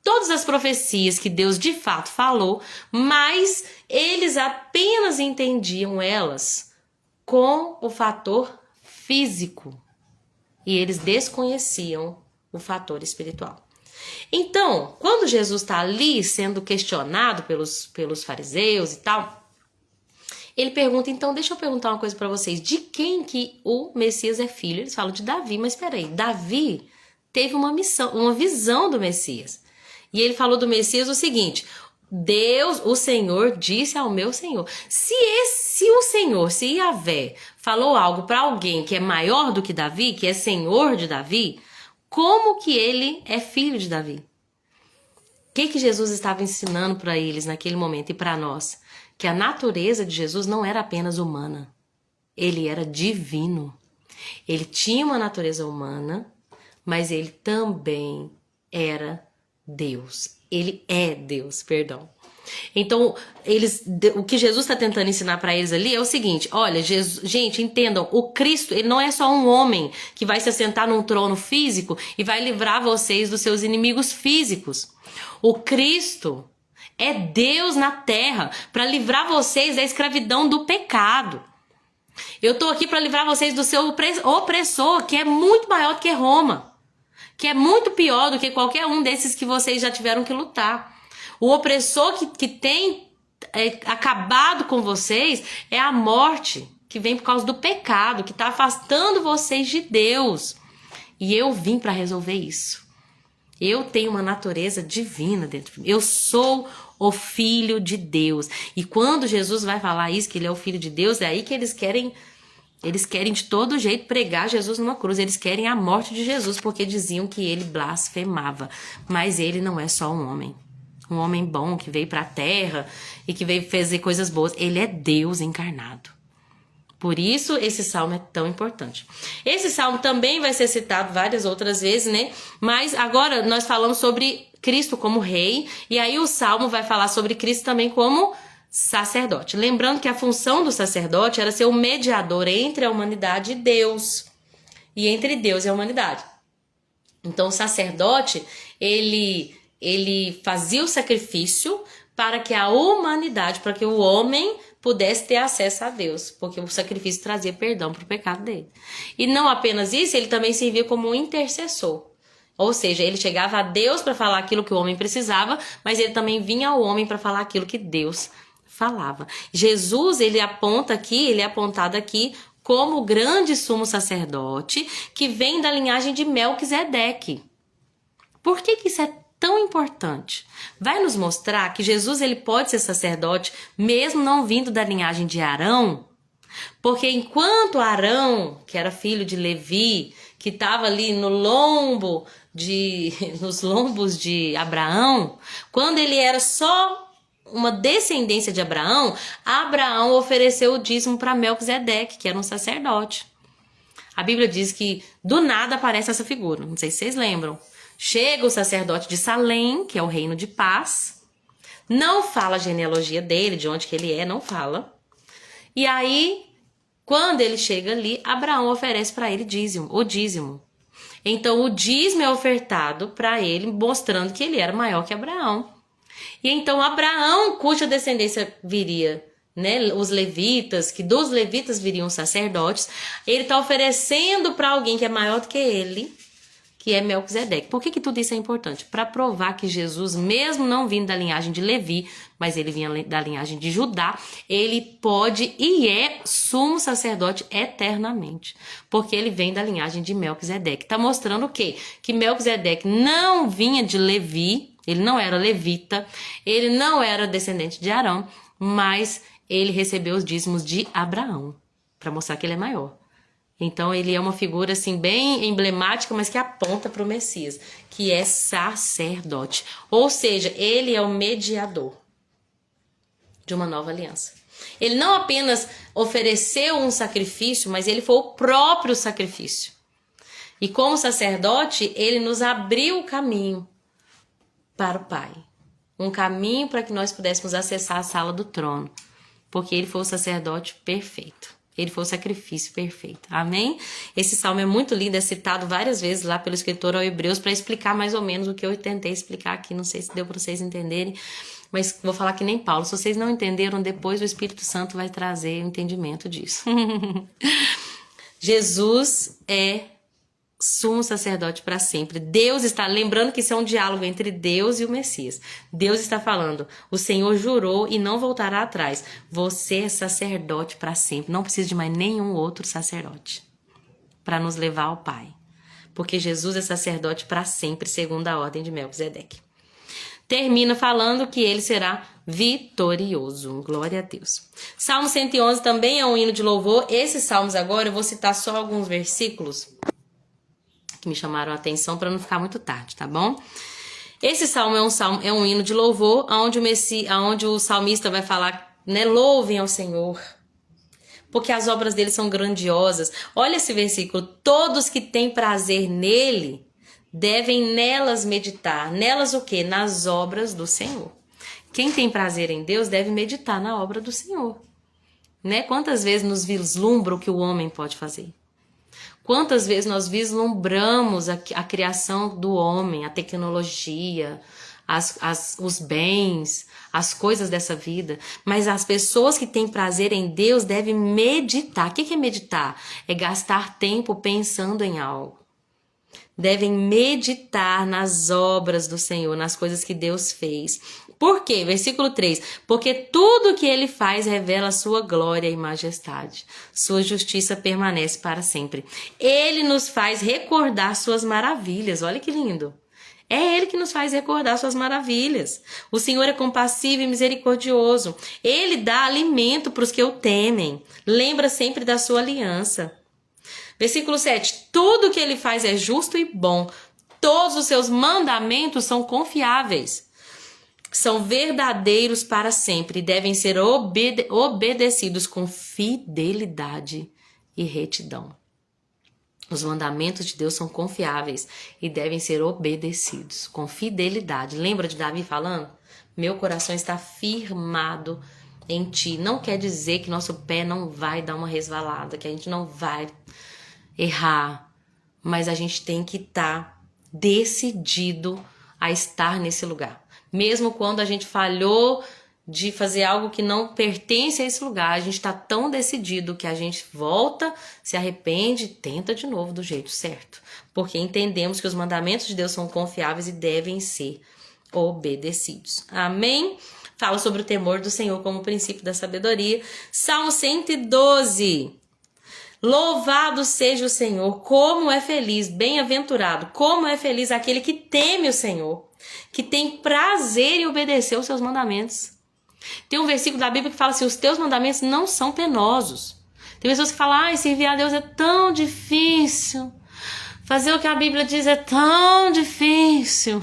todas as profecias que Deus de fato falou, mas eles apenas entendiam elas com o fator físico e eles desconheciam o fator espiritual. Então, quando Jesus está ali sendo questionado pelos fariseus e tal, ele pergunta, então deixa eu perguntar uma coisa para vocês, de quem que o Messias é filho? Eles falam de Davi, mas espera aí, Davi teve uma missão, uma visão do Messias. E ele falou do Messias o seguinte, Deus, o Senhor, disse ao meu Senhor. Se o Senhor, se Yahvé, falou algo para alguém que é maior do que Davi, que é Senhor de Davi, como que ele é filho de Davi? O que Jesus estava ensinando para eles naquele momento e para nós? Que a natureza de Jesus não era apenas humana, ele era divino. Ele tinha uma natureza humana, mas ele também era Deus. Ele é Deus, perdão. Então, o que Jesus está tentando ensinar para eles ali é o seguinte, olha, gente, entendam, o Cristo, ele não é só um homem que vai se assentar num trono físico e vai livrar vocês dos seus inimigos físicos. O Cristo é Deus na terra para livrar vocês da escravidão do pecado. Eu tô aqui para livrar vocês do seu opressor, que é muito maior do que Roma, que é muito pior do que qualquer um desses que vocês já tiveram que lutar. O opressor que tem acabado com vocês é a morte, que vem por causa do pecado, que está afastando vocês de Deus. E eu vim para resolver isso. Eu tenho uma natureza divina dentro de mim. Eu sou o Filho de Deus. E quando Jesus vai falar isso, que ele é o Filho de Deus, é aí que eles querem de todo jeito pregar Jesus numa cruz. Eles querem a morte de Jesus, porque diziam que ele blasfemava. Mas ele não é só um homem bom que veio para a terra e que veio fazer coisas boas. Ele é Deus encarnado. Por isso esse salmo é tão importante. Esse salmo também vai ser citado várias outras vezes, né? Mas agora nós falamos sobre Cristo como rei, e aí o salmo vai falar sobre Cristo também como sacerdote. Lembrando que a função do sacerdote era ser o mediador entre a humanidade e Deus, e entre Deus e a humanidade. Então o sacerdote, ele fazia o sacrifício para que a humanidade, para que o homem pudesse ter acesso a Deus, porque o sacrifício trazia perdão para o pecado dele. E não apenas isso, ele também servia como um intercessor. Ou seja, ele chegava a Deus para falar aquilo que o homem precisava, mas ele também vinha ao homem para falar aquilo que Deus falava. Jesus, ele é apontado aqui como o grande sumo sacerdote que vem da linhagem de Melquisedeque. Por que isso é tão importante? Vai nos mostrar que Jesus ele pode ser sacerdote mesmo não vindo da linhagem de Arão, porque enquanto Arão, que era filho de Levi, que estava ali nos lombos de Abraão, quando ele era só uma descendência de Abraão, Abraão ofereceu o dízimo para Melquisedeque, que era um sacerdote. A Bíblia diz que do nada aparece essa figura, não sei se vocês lembram. Chega o sacerdote de Salém, que é o reino de paz, não fala a genealogia dele, de onde que ele é, não fala. E aí, quando ele chega ali, Abraão oferece para ele o dízimo. Então, o dízimo é ofertado para ele, mostrando que ele era maior que Abraão. E então, Abraão, cuja descendência viria, né, os levitas, que dos levitas viriam os sacerdotes, ele está oferecendo para alguém que é maior do que ele, que é Melquisedeque. Por que tudo isso é importante? Para provar que Jesus, mesmo não vindo da linhagem de Levi, mas ele vinha da linhagem de Judá, ele pode e é sumo sacerdote eternamente, porque ele vem da linhagem de Melquisedeque. Está mostrando o quê? Que Melquisedeque não vinha de Levi, ele não era levita, ele não era descendente de Arão, mas ele recebeu os dízimos de Abraão, para mostrar que ele é maior. Então ele é uma figura assim bem emblemática, mas que aponta para o Messias, que é sacerdote. Ou seja, ele é o mediador de uma nova aliança. Ele não apenas ofereceu um sacrifício, mas ele foi o próprio sacrifício. E como sacerdote, ele nos abriu o caminho para o Pai. Um caminho para que nós pudéssemos acessar a sala do trono, porque ele foi o sacerdote perfeito. Ele foi o sacrifício perfeito. Amém? Esse salmo é muito lindo, é citado várias vezes lá pelo escritor ao Hebreus para explicar mais ou menos o que eu tentei explicar aqui. Não sei se deu para vocês entenderem, mas vou falar que nem Paulo. Se vocês não entenderam, depois o Espírito Santo vai trazer o entendimento disso. Jesus é sumo sacerdote para sempre. Deus está, lembrando que isso é um diálogo entre Deus e o Messias. Deus está falando, o Senhor jurou e não voltará atrás. Você é sacerdote para sempre. Não precisa de mais nenhum outro sacerdote para nos levar ao Pai. Porque Jesus é sacerdote para sempre, segundo a ordem de Melquisedeque. Termina falando que ele será vitorioso. Glória a Deus. Salmo 111 também é um hino de louvor. Esses salmos agora, eu vou citar só alguns versículos que me chamaram a atenção para não ficar muito tarde, tá bom? Esse salmo é um hino de louvor, onde o salmista vai falar, né, louvem ao Senhor, porque as obras dele são grandiosas. Olha esse versículo, todos que têm prazer nele devem nelas meditar. Nelas o quê? Nas obras do Senhor. Quem tem prazer em Deus deve meditar na obra do Senhor, né? Quantas vezes nos vislumbra o que o homem pode fazer? Quantas vezes nós vislumbramos a criação do homem, a tecnologia, os bens, as coisas dessa vida, mas as pessoas que têm prazer em Deus devem meditar. O que é meditar? É gastar tempo pensando em algo. Devem meditar nas obras do Senhor, nas coisas que Deus fez. Por quê? Versículo 3. Porque tudo que ele faz revela sua glória e majestade. Sua justiça permanece para sempre. Ele nos faz recordar suas maravilhas. Olha que lindo. É ele que nos faz recordar suas maravilhas. O Senhor é compassivo e misericordioso. Ele dá alimento para os que o temem. Lembra sempre da sua aliança. Versículo 7. Tudo que ele faz é justo e bom. Todos os seus mandamentos são confiáveis. São verdadeiros para sempre e devem ser obedecidos com fidelidade e retidão. Os mandamentos de Deus são confiáveis e devem ser obedecidos com fidelidade. Lembra de Davi falando? Meu coração está firmado em ti. Não quer dizer que nosso pé não vai dar uma resvalada, que a gente não vai errar, mas a gente tem que estar decidido a estar nesse lugar. Mesmo quando a gente falhou de fazer algo que não pertence a esse lugar, a gente está tão decidido que a gente volta, se arrepende, tenta de novo do jeito certo. Porque entendemos que os mandamentos de Deus são confiáveis e devem ser obedecidos. Amém? Fala sobre o temor do Senhor como princípio da sabedoria. Salmo 112. Louvado seja o Senhor, como é feliz, bem-aventurado, como é feliz aquele que teme o Senhor, que tem prazer em obedecer os seus mandamentos. Tem um versículo da Bíblia que fala assim, os teus mandamentos não são penosos. Tem pessoas que falam, servir a Deus é tão difícil, fazer o que a Bíblia diz é tão difícil.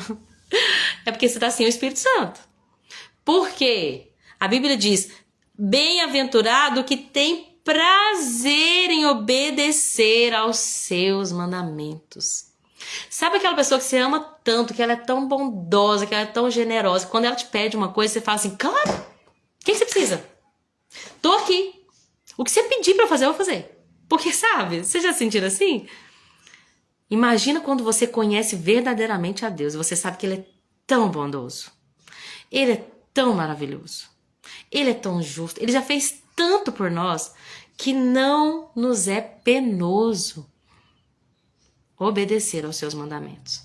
É porque você está sem o Espírito Santo. Por quê? A Bíblia diz, bem-aventurado que tem prazer em obedecer aos seus mandamentos. Sabe aquela pessoa que você ama tanto, que ela é tão bondosa, que ela é tão generosa, que quando ela te pede uma coisa, você fala assim, claro, o que você precisa? Tô aqui. O que você pedir pra eu fazer, eu vou fazer. Porque, sabe, você já sentiram assim? Imagina quando você conhece verdadeiramente a Deus e você sabe que Ele é tão bondoso. Ele é tão maravilhoso. Ele é tão justo. Ele já fez tanto por nós que não nos é penoso obedecer aos seus mandamentos.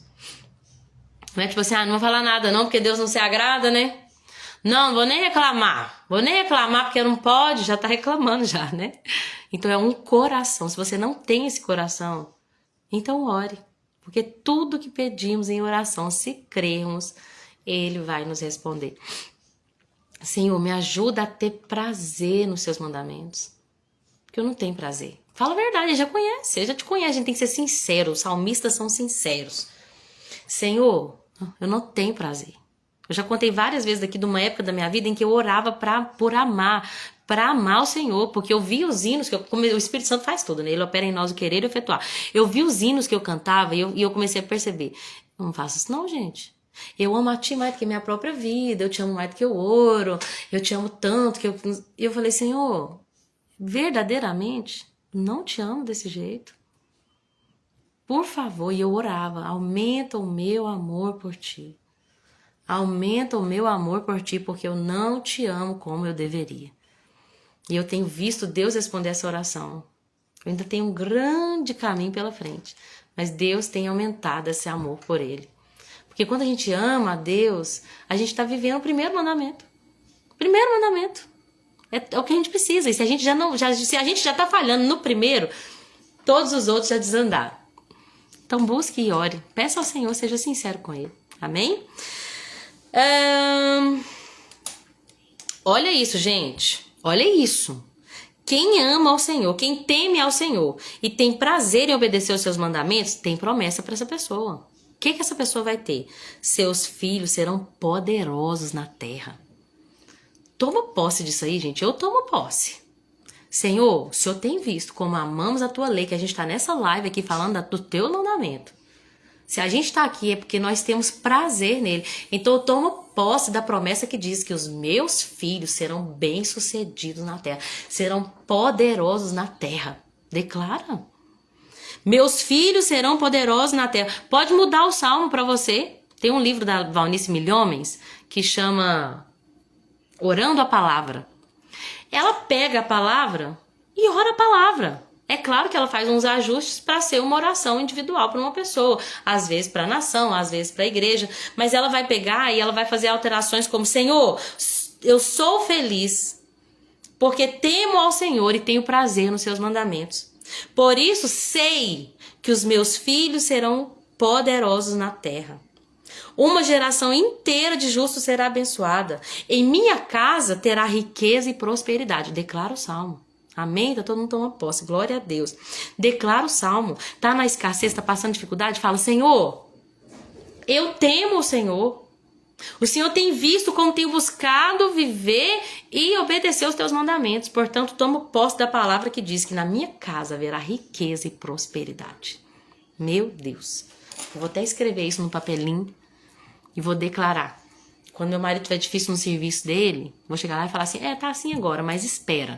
Não é tipo assim, não vou falar nada não, porque Deus não se agrada, né? Não vou nem reclamar. Vou nem reclamar porque não pode, já tá reclamando já, né? Então é um coração. Se você não tem esse coração, então ore. Porque tudo que pedimos em oração, se crermos, Ele vai nos responder. Senhor, me ajuda a ter prazer nos seus mandamentos. Porque eu não tenho prazer. Fala a verdade, ele já conhece, ele já te conhece, a gente tem que ser sincero, os salmistas são sinceros. Senhor, eu não tenho prazer. Eu já contei várias vezes aqui de uma época da minha vida em que eu orava por amar, para amar o Senhor, porque eu vi os hinos, como o Espírito Santo faz tudo, né? Ele opera em nós o querer e o efetuar. Eu vi os hinos que eu cantava e eu comecei a perceber, eu não faço isso não, gente. Eu amo a ti mais do que a minha própria vida, eu te amo mais do que eu oro, eu te amo tanto que eu falei, Senhor, verdadeiramente não te amo desse jeito. Por favor, e eu orava, aumenta o meu amor por ti. Aumenta o meu amor por ti, porque eu não te amo como eu deveria. E eu tenho visto Deus responder essa oração. Eu ainda tenho um grande caminho pela frente, mas Deus tem aumentado esse amor por Ele. Porque quando a gente ama a Deus, a gente está vivendo o primeiro mandamento. Primeiro mandamento. É o que a gente precisa. E se a gente se a gente já está falhando no primeiro, todos os outros já desandaram. Então busque e ore. Peça ao Senhor, seja sincero com Ele. Amém? Olha isso, gente. Olha isso. Quem ama ao Senhor, quem teme ao Senhor e tem prazer em obedecer os seus mandamentos, tem promessa para essa pessoa. O que essa pessoa vai ter? Seus filhos serão poderosos na terra. Toma posse disso aí, gente. Eu tomo posse. Senhor, o Senhor tem visto como amamos a tua lei, que a gente está nessa live aqui falando do teu mandamento. Se a gente está aqui é porque nós temos prazer nele. Então eu tomo posse da promessa que diz que os meus filhos serão bem-sucedidos na terra. Serão poderosos na terra. Declara. Meus filhos serão poderosos na terra. Pode mudar o salmo para você. Tem um livro da Valnice Milhomens que chama Orando a Palavra. Ela pega a palavra e ora a palavra. É claro que ela faz uns ajustes para ser uma oração individual para uma pessoa. Às vezes para a nação, às vezes para a igreja. Mas ela vai pegar e ela vai fazer alterações como: Senhor, eu sou feliz porque temo ao Senhor e tenho prazer nos seus mandamentos. Por isso sei que os meus filhos serão poderosos na terra. Uma geração inteira de justos será abençoada. Em minha casa terá riqueza e prosperidade. Declara o salmo. Amém? Então todo mundo toma posse. Glória a Deus. Declara o salmo. Tá na escassez, tá passando dificuldade? Fala: Senhor, eu temo o Senhor. O Senhor tem visto como tenho buscado viver e obedecer os teus mandamentos. Portanto, tomo posse da palavra que diz que na minha casa haverá riqueza e prosperidade. Meu Deus. Eu vou até escrever isso no papelinho e vou declarar. Quando meu marido estiver difícil no serviço dele, vou chegar lá e falar assim: tá assim agora, mas espera.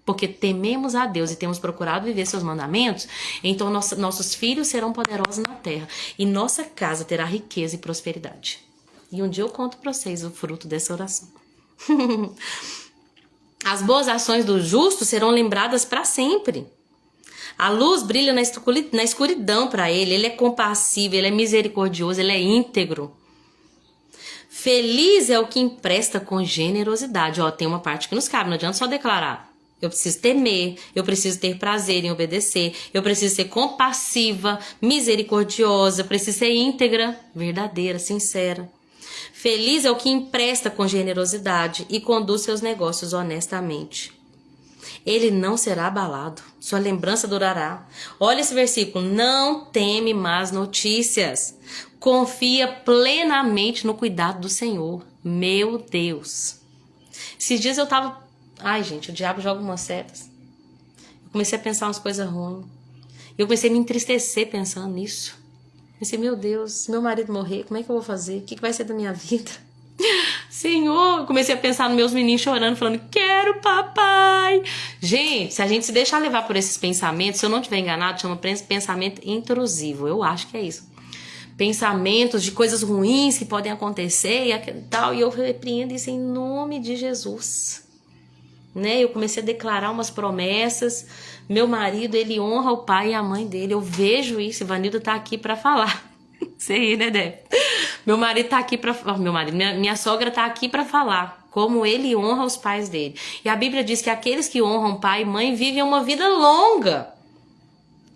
Porque tememos a Deus e temos procurado viver seus mandamentos, então nossos filhos serão poderosos na terra e nossa casa terá riqueza e prosperidade. E um dia eu conto para vocês o fruto dessa oração. As boas ações do justo serão lembradas para sempre. A luz brilha na escuridão para ele. Ele é compassivo, ele é misericordioso, ele é íntegro. Feliz é o que empresta com generosidade. Tem uma parte que nos cabe, não adianta só declarar. Eu preciso temer, eu preciso ter prazer em obedecer, eu preciso ser compassiva, misericordiosa, preciso ser íntegra, verdadeira, sincera. Feliz é o que empresta com generosidade e conduz seus negócios honestamente. Ele não será abalado, sua lembrança durará. Olha esse versículo: não teme más notícias, confia plenamente no cuidado do Senhor. Meu Deus. Esses dias eu tava... Ai, gente, o diabo joga umas setas. Eu comecei a pensar umas coisas ruins. Eu comecei a me entristecer pensando nisso. Pensei: meu Deus, se meu marido morrer, como é que eu vou fazer? O que vai ser da minha vida? Senhor, eu comecei a pensar nos meus meninos chorando, falando: quero papai. Gente, se a gente se deixar levar por esses pensamentos, se eu não estiver enganado, chama pensamento intrusivo. Eu acho que é isso. Pensamentos de coisas ruins que podem acontecer e tal. E eu repreendo isso em nome de Jesus. Eu comecei a declarar umas promessas. Meu marido, ele honra o pai e a mãe dele. Eu vejo isso. Ivanildo tá aqui para falar. Você ri, né, Débora? Meu marido tá aqui para... Minha sogra tá aqui para falar como ele honra os pais dele. E a Bíblia diz que aqueles que honram pai e mãe vivem uma vida longa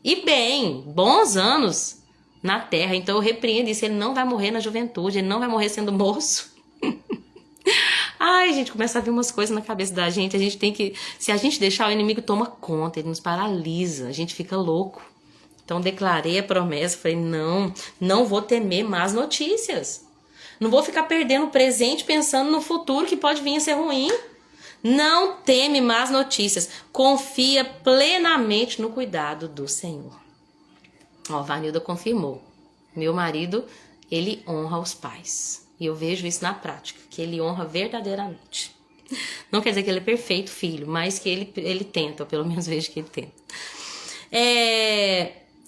e bem, bons anos na terra. Então eu repreendo isso. Ele não vai morrer na juventude, ele não vai morrer sendo moço. Ai, gente, começa a vir umas coisas na cabeça da gente. A gente tem que... Se a gente deixar, o inimigo toma conta, ele nos paralisa, a gente fica louco. Então declarei a promessa, falei: não vou temer más notícias. Não vou ficar perdendo o presente pensando no futuro que pode vir a ser ruim. Não teme más notícias. Confia plenamente no cuidado do Senhor. Vanilda confirmou. Meu marido, ele honra os pais. E eu vejo isso na prática, que ele honra verdadeiramente. Não quer dizer que ele é perfeito, filho, mas que ele tenta, ou pelo menos vejo que ele tenta.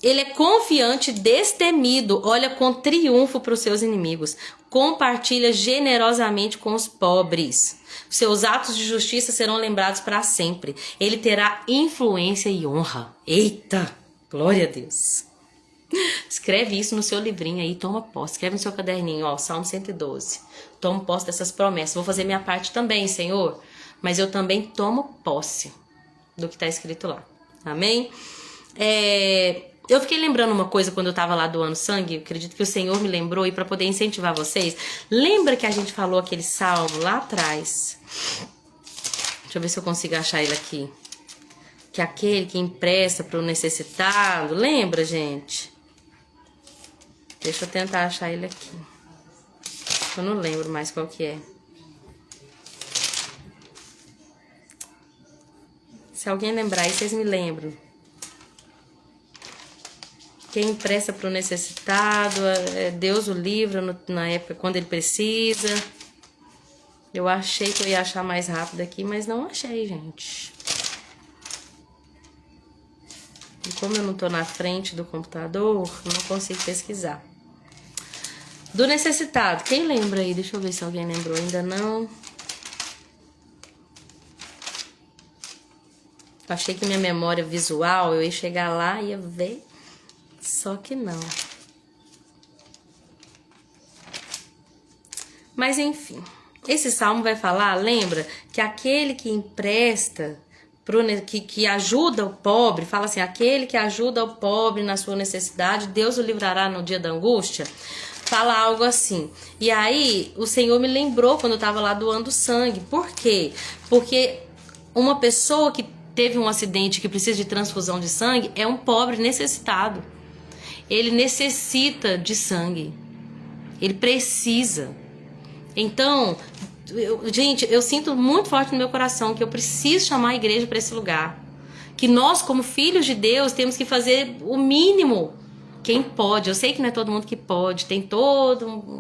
Ele é confiante, destemido, olha com triunfo para os seus inimigos, compartilha generosamente com os pobres. Seus atos de justiça serão lembrados para sempre. Ele terá influência e honra. Eita, glória a Deus. Escreve isso no seu livrinho aí, toma posse. Escreve no seu caderninho, ó, Salmo 112. Tomo posse dessas promessas. Vou fazer minha parte também, Senhor. Mas eu também tomo posse do que está escrito lá. Amém? Eu fiquei lembrando uma coisa quando eu estava lá doando sangue. Eu acredito que o Senhor me lembrou, e para poder incentivar vocês, lembra que a gente falou aquele salmo lá atrás? Deixa eu ver se eu consigo achar ele aqui. Que aquele que empresta para o necessitado. Lembra, gente? Deixa eu tentar achar ele aqui. Eu não lembro mais qual que é. Se alguém lembrar aí, vocês me lembram. Quem empresta para o necessitado, Deus o livra na época quando ele precisa. Eu achei que eu ia achar mais rápido aqui, mas não achei, gente. E como eu não tô na frente do computador, não consigo pesquisar. Do necessitado, quem lembra aí? Deixa eu ver se alguém lembrou, ainda não. Achei que minha memória visual, eu ia chegar lá e ia ver, só que não. Mas enfim, esse salmo vai falar, lembra, que aquele que empresta, que ajuda o pobre, fala assim, aquele que ajuda o pobre na sua necessidade, Deus o livrará no dia da angústia. Fala algo assim. E aí, o Senhor me lembrou quando eu estava lá doando sangue. Por quê? Porque uma pessoa que teve um acidente, que precisa de transfusão de sangue, é um pobre necessitado. Ele necessita de sangue. Ele precisa. Então, gente, eu sinto muito forte no meu coração que eu preciso chamar a igreja para esse lugar. Que nós, como filhos de Deus, temos que fazer o mínimo. Quem pode, eu sei que não é todo mundo que pode, tem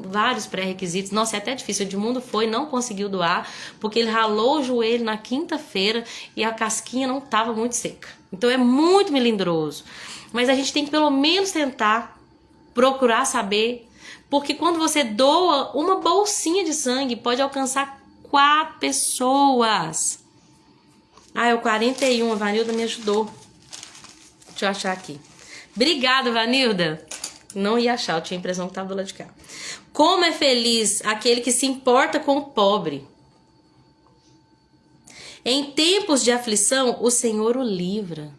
vários pré-requisitos. Nossa, é até difícil. O Edmundo não conseguiu doar, porque ele ralou o joelho na quinta-feira e a casquinha não estava muito seca. Então é muito melindroso. Mas a gente tem que pelo menos tentar procurar saber, porque quando você doa uma bolsinha de sangue, pode alcançar 4 pessoas. É o 41, a Vanilda me ajudou. Deixa eu achar aqui. Obrigada, Vanilda. Não ia achar, eu tinha a impressão que estava do lado de cá. Como é feliz aquele que se importa com o pobre. Em tempos de aflição, o Senhor o livra.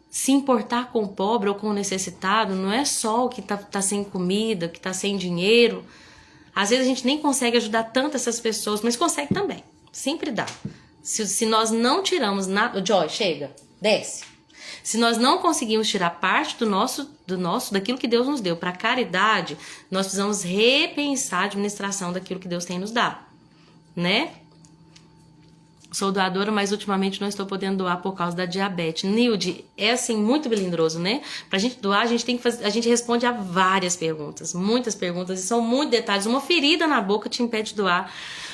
Se importar com o pobre ou com o necessitado não é só o que tá sem comida, o que tá sem dinheiro. Às vezes a gente nem consegue ajudar tanto essas pessoas, mas consegue também. Sempre dá. Se nós não tiramos nada... Joy, chega, desce. Se nós não conseguimos tirar parte daquilo que Deus nos deu para caridade, nós precisamos repensar a administração daquilo que Deus tem nos dado, né? Sou doadora, mas ultimamente não estou podendo doar por causa da diabetes. Nilde, é assim, muito melindroso, né? Pra gente doar, a gente responde a várias perguntas, muitas perguntas, e são muitos detalhes. Uma ferida na boca te impede de doar.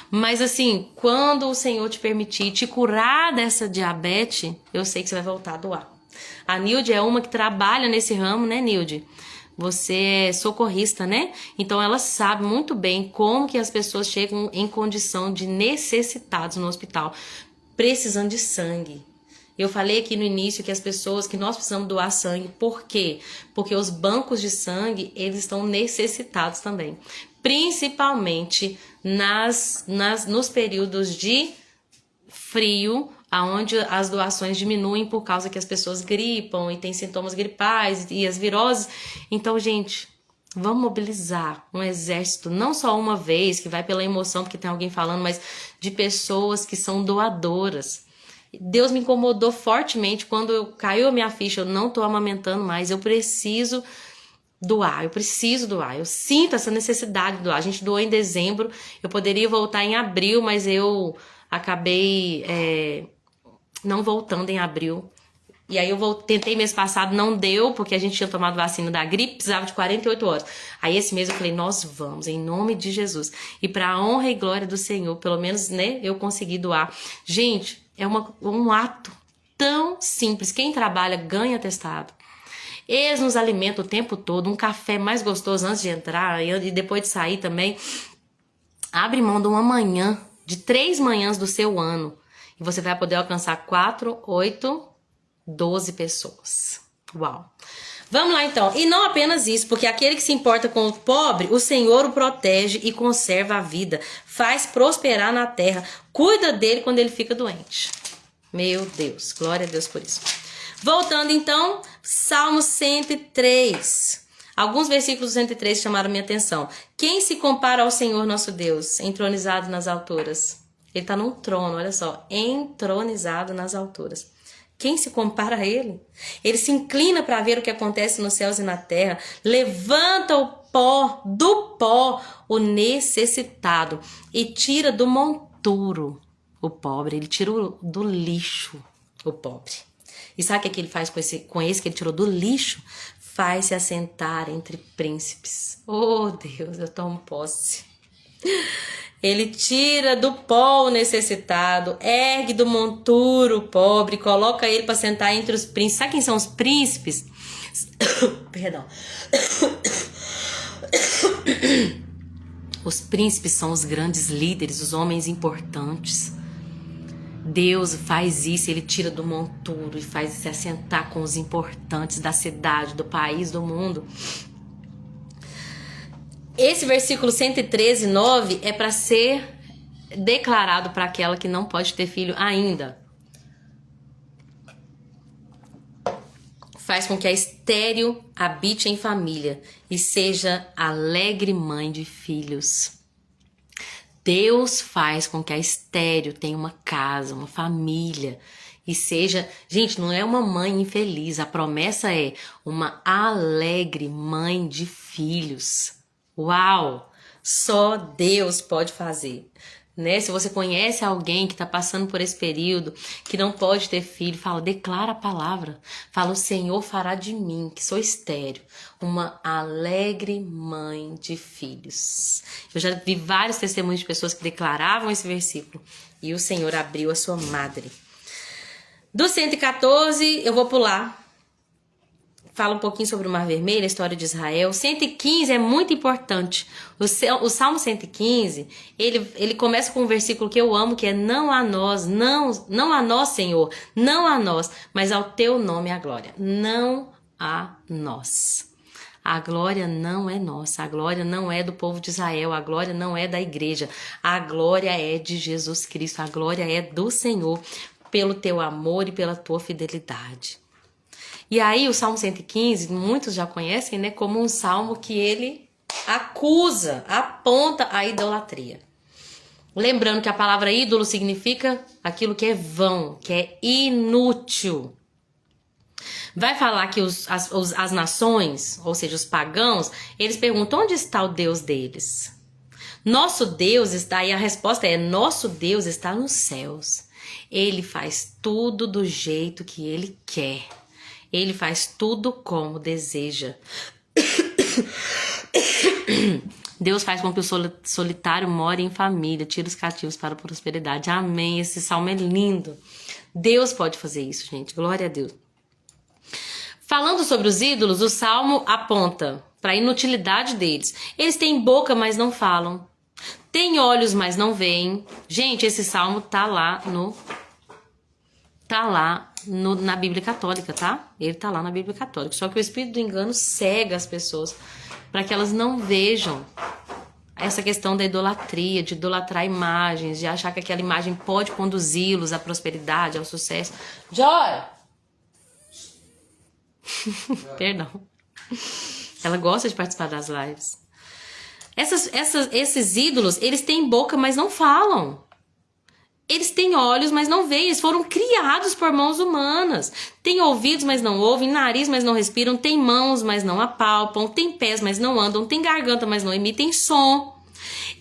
Mas assim, quando o Senhor te permitir te curar dessa diabetes, eu sei que você vai voltar a doar. A Nilde é uma que trabalha nesse ramo, né, Nilde? Você é socorrista, né? Então ela sabe muito bem como que as pessoas chegam em condição de necessitados no hospital, precisando de sangue. Eu falei aqui no início que nós precisamos doar sangue. Por quê? Porque os bancos de sangue, eles estão necessitados também. Principalmente nos períodos de frio, aonde as doações diminuem por causa que as pessoas gripam e tem sintomas gripais e as viroses. Então, gente, vamos mobilizar um exército, não só uma vez, que vai pela emoção porque tem alguém falando, mas de pessoas que são doadoras. Deus me incomodou fortemente quando caiu a minha ficha, eu não tô amamentando mais, eu preciso doar, eu sinto essa necessidade de doar. A gente doou em dezembro, eu poderia voltar em abril, mas eu acabei não voltando em abril, E aí tentei mês passado, não deu, porque a gente tinha tomado vacina da gripe, precisava de 48 horas. Aí esse mês eu falei, nós vamos, em nome de Jesus. E para a honra e glória do Senhor, pelo menos, né, eu consegui doar. Gente, é um ato tão simples. Quem trabalha ganha atestado. Eles nos alimentam o tempo todo, um café mais gostoso antes de entrar e depois de sair também. Abre mão de uma manhã, de 3 manhãs do seu ano. E você vai poder alcançar 4, 8, 12 pessoas. Uau! Vamos lá então. E não apenas isso, porque aquele que se importa com o pobre, o Senhor o protege e conserva a vida. Faz prosperar na terra. Cuida dele quando ele fica doente. Meu Deus, glória a Deus por isso. Voltando então, Salmo 103. Alguns versículos do 103 chamaram minha atenção. Quem se compara ao Senhor nosso Deus, entronizado nas alturas? Ele está num trono, olha só, entronizado nas alturas. Quem se compara a ele? Ele se inclina para ver o que acontece nos céus e na terra. Levanta do pó, o necessitado e tira do monturo o pobre. Ele tira do lixo o pobre. E sabe o que ele faz com esse que ele tirou do lixo? Faz se assentar entre príncipes. Oh Deus, eu tomo posse. Ele tira do pó o necessitado, ergue do monturo o pobre, coloca ele para sentar entre os príncipes. Sabe quem são os príncipes? Perdão. Os príncipes são os grandes líderes, os homens importantes. Deus faz isso, ele tira do monturo e faz se assentar com os importantes da cidade, do país, do mundo. Esse versículo 113, 9 é para ser declarado para aquela que não pode ter filho ainda. Faz com que a estéril habite em família e seja alegre mãe de filhos. Deus faz com que a estéril tenha uma casa, uma família e seja... Gente, não é uma mãe infeliz, a promessa é uma alegre mãe de filhos. Uau! Só Deus pode fazer, né? Se você conhece alguém que está passando por esse período, que não pode ter filho, declara a palavra. Fala, o Senhor fará de mim, que sou estéril, uma alegre mãe de filhos. Eu já vi vários testemunhos de pessoas que declaravam esse versículo e o Senhor abriu a sua madre. Do 114, eu vou pular. Fala um pouquinho sobre o Mar Vermelho, a história de Israel. 115 é muito importante. O Salmo 115, ele começa com um versículo que eu amo, que é não a nós, não a nós, Senhor, não a nós, mas ao teu nome a glória. Não a nós. A glória não é nossa, a glória não é do povo de Israel, a glória não é da igreja, a glória é de Jesus Cristo, a glória é do Senhor, pelo teu amor e pela tua fidelidade. E aí o Salmo 115, muitos já conhecem, né, como um salmo que ele acusa, aponta a idolatria. Lembrando que a palavra ídolo significa aquilo que é vão, que é inútil. Vai falar que as nações, ou seja, os pagãos, eles perguntam onde está o Deus deles. Nosso Deus está, e a resposta é, nosso Deus está nos céus. Ele faz tudo do jeito que ele quer. Ele faz tudo como deseja. Deus faz com que o solitário more em família, tira os cativos para a prosperidade. Amém. Esse salmo é lindo. Deus pode fazer isso, gente. Glória a Deus. Falando sobre os ídolos, o salmo aponta para a inutilidade deles. Eles têm boca, mas não falam. Têm olhos, mas não veem. Gente, esse salmo tá lá na Bíblia Católica, tá? Ele tá lá na Bíblia Católica. Só que o espírito do engano cega as pessoas para que elas não vejam essa questão da idolatria, de idolatrar imagens, de achar que aquela imagem pode conduzi-los à prosperidade, ao sucesso. Joy! Perdão. Ela gosta de participar das lives. Esses ídolos, eles têm boca, mas não falam. Eles têm olhos, mas não veem. Eles foram criados por mãos humanas. Têm ouvidos, mas não ouvem. Nariz, mas não respiram. Têm mãos, mas não apalpam. Têm pés, mas não andam. Têm garganta, mas não emitem som.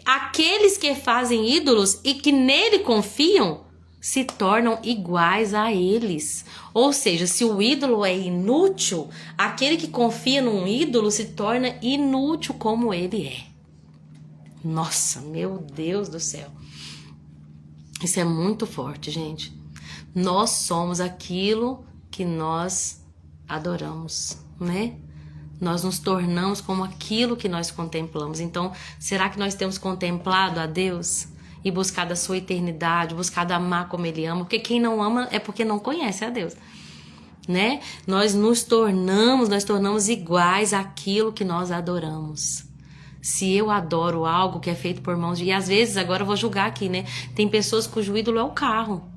Aqueles que fazem ídolos e que nele confiam se tornam iguais a eles. Ou seja, se o ídolo é inútil, aquele que confia num ídolo se torna inútil como ele é. Nossa, meu Deus do céu. Isso é muito forte, gente. Nós somos aquilo que nós adoramos, né? Nós nos tornamos como aquilo que nós contemplamos. Então, será que nós temos contemplado a Deus e buscado a sua eternidade, buscado amar como Ele ama? Porque quem não ama é porque não conhece a Deus, né? Nós tornamos iguais àquilo que nós adoramos. Se eu adoro algo que é feito por mãos de... E às vezes, agora eu vou julgar aqui, né? Tem pessoas cujo ídolo é o carro.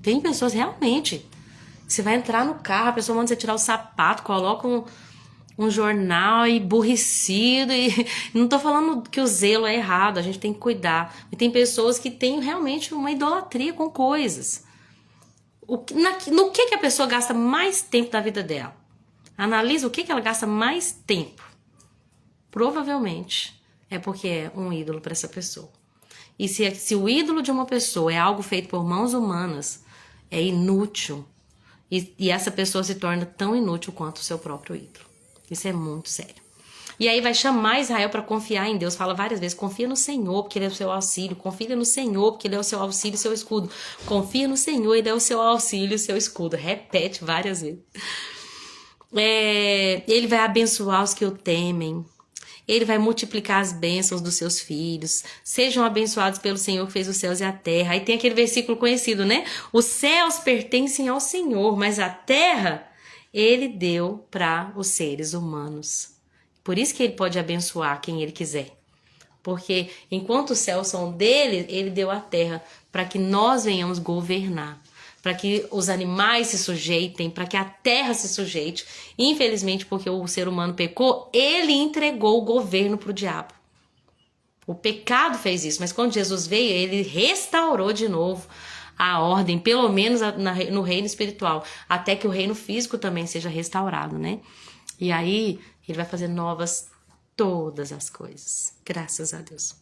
Tem pessoas realmente. Você vai entrar no carro, a pessoa manda você tirar o sapato, coloca um jornal emburrecido. E não tô falando que o zelo é errado, a gente tem que cuidar. E tem pessoas que têm realmente uma idolatria com coisas. No que a pessoa gasta mais tempo da vida dela? Analisa o que ela gasta mais tempo. Provavelmente é porque é um ídolo para essa pessoa. E se o ídolo de uma pessoa é algo feito por mãos humanas, é inútil. E essa pessoa se torna tão inútil quanto o seu próprio ídolo. Isso é muito sério. E aí vai chamar Israel para confiar em Deus. Fala várias vezes, confia no Senhor, porque Ele é o seu auxílio. Confia no Senhor, porque Ele é o seu auxílio e seu escudo. Confia no Senhor, Ele é o seu auxílio e seu escudo. Repete várias vezes. Ele vai abençoar os que o temem. Ele vai multiplicar as bênçãos dos seus filhos. Sejam abençoados pelo Senhor que fez os céus e a terra. Aí tem aquele versículo conhecido, né? Os céus pertencem ao Senhor, mas a terra Ele deu para os seres humanos. Por isso que Ele pode abençoar quem Ele quiser. Porque enquanto os céus são dele, Ele deu a terra para que nós venhamos governar. Para que os animais se sujeitem, para que a terra se sujeite. Infelizmente, porque o ser humano pecou, ele entregou o governo para o diabo. O pecado fez isso, mas quando Jesus veio, ele restaurou de novo a ordem, pelo menos no reino espiritual, até que o reino físico também seja restaurado, né? E aí, ele vai fazer novas todas as coisas. Graças a Deus.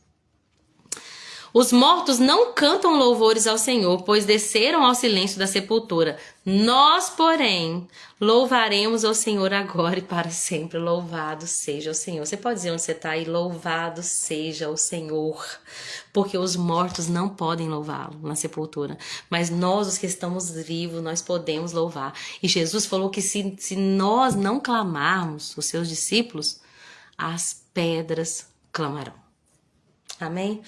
Os mortos não cantam louvores ao Senhor, pois desceram ao silêncio da sepultura. Nós, porém, louvaremos ao Senhor agora e para sempre. Louvado seja o Senhor. Você pode dizer onde você está aí? Louvado seja o Senhor. Porque os mortos não podem louvá-lo na sepultura. Mas nós, os que estamos vivos, nós podemos louvar. E Jesus falou que se nós não clamarmos, os seus discípulos, as pedras clamarão. Amém?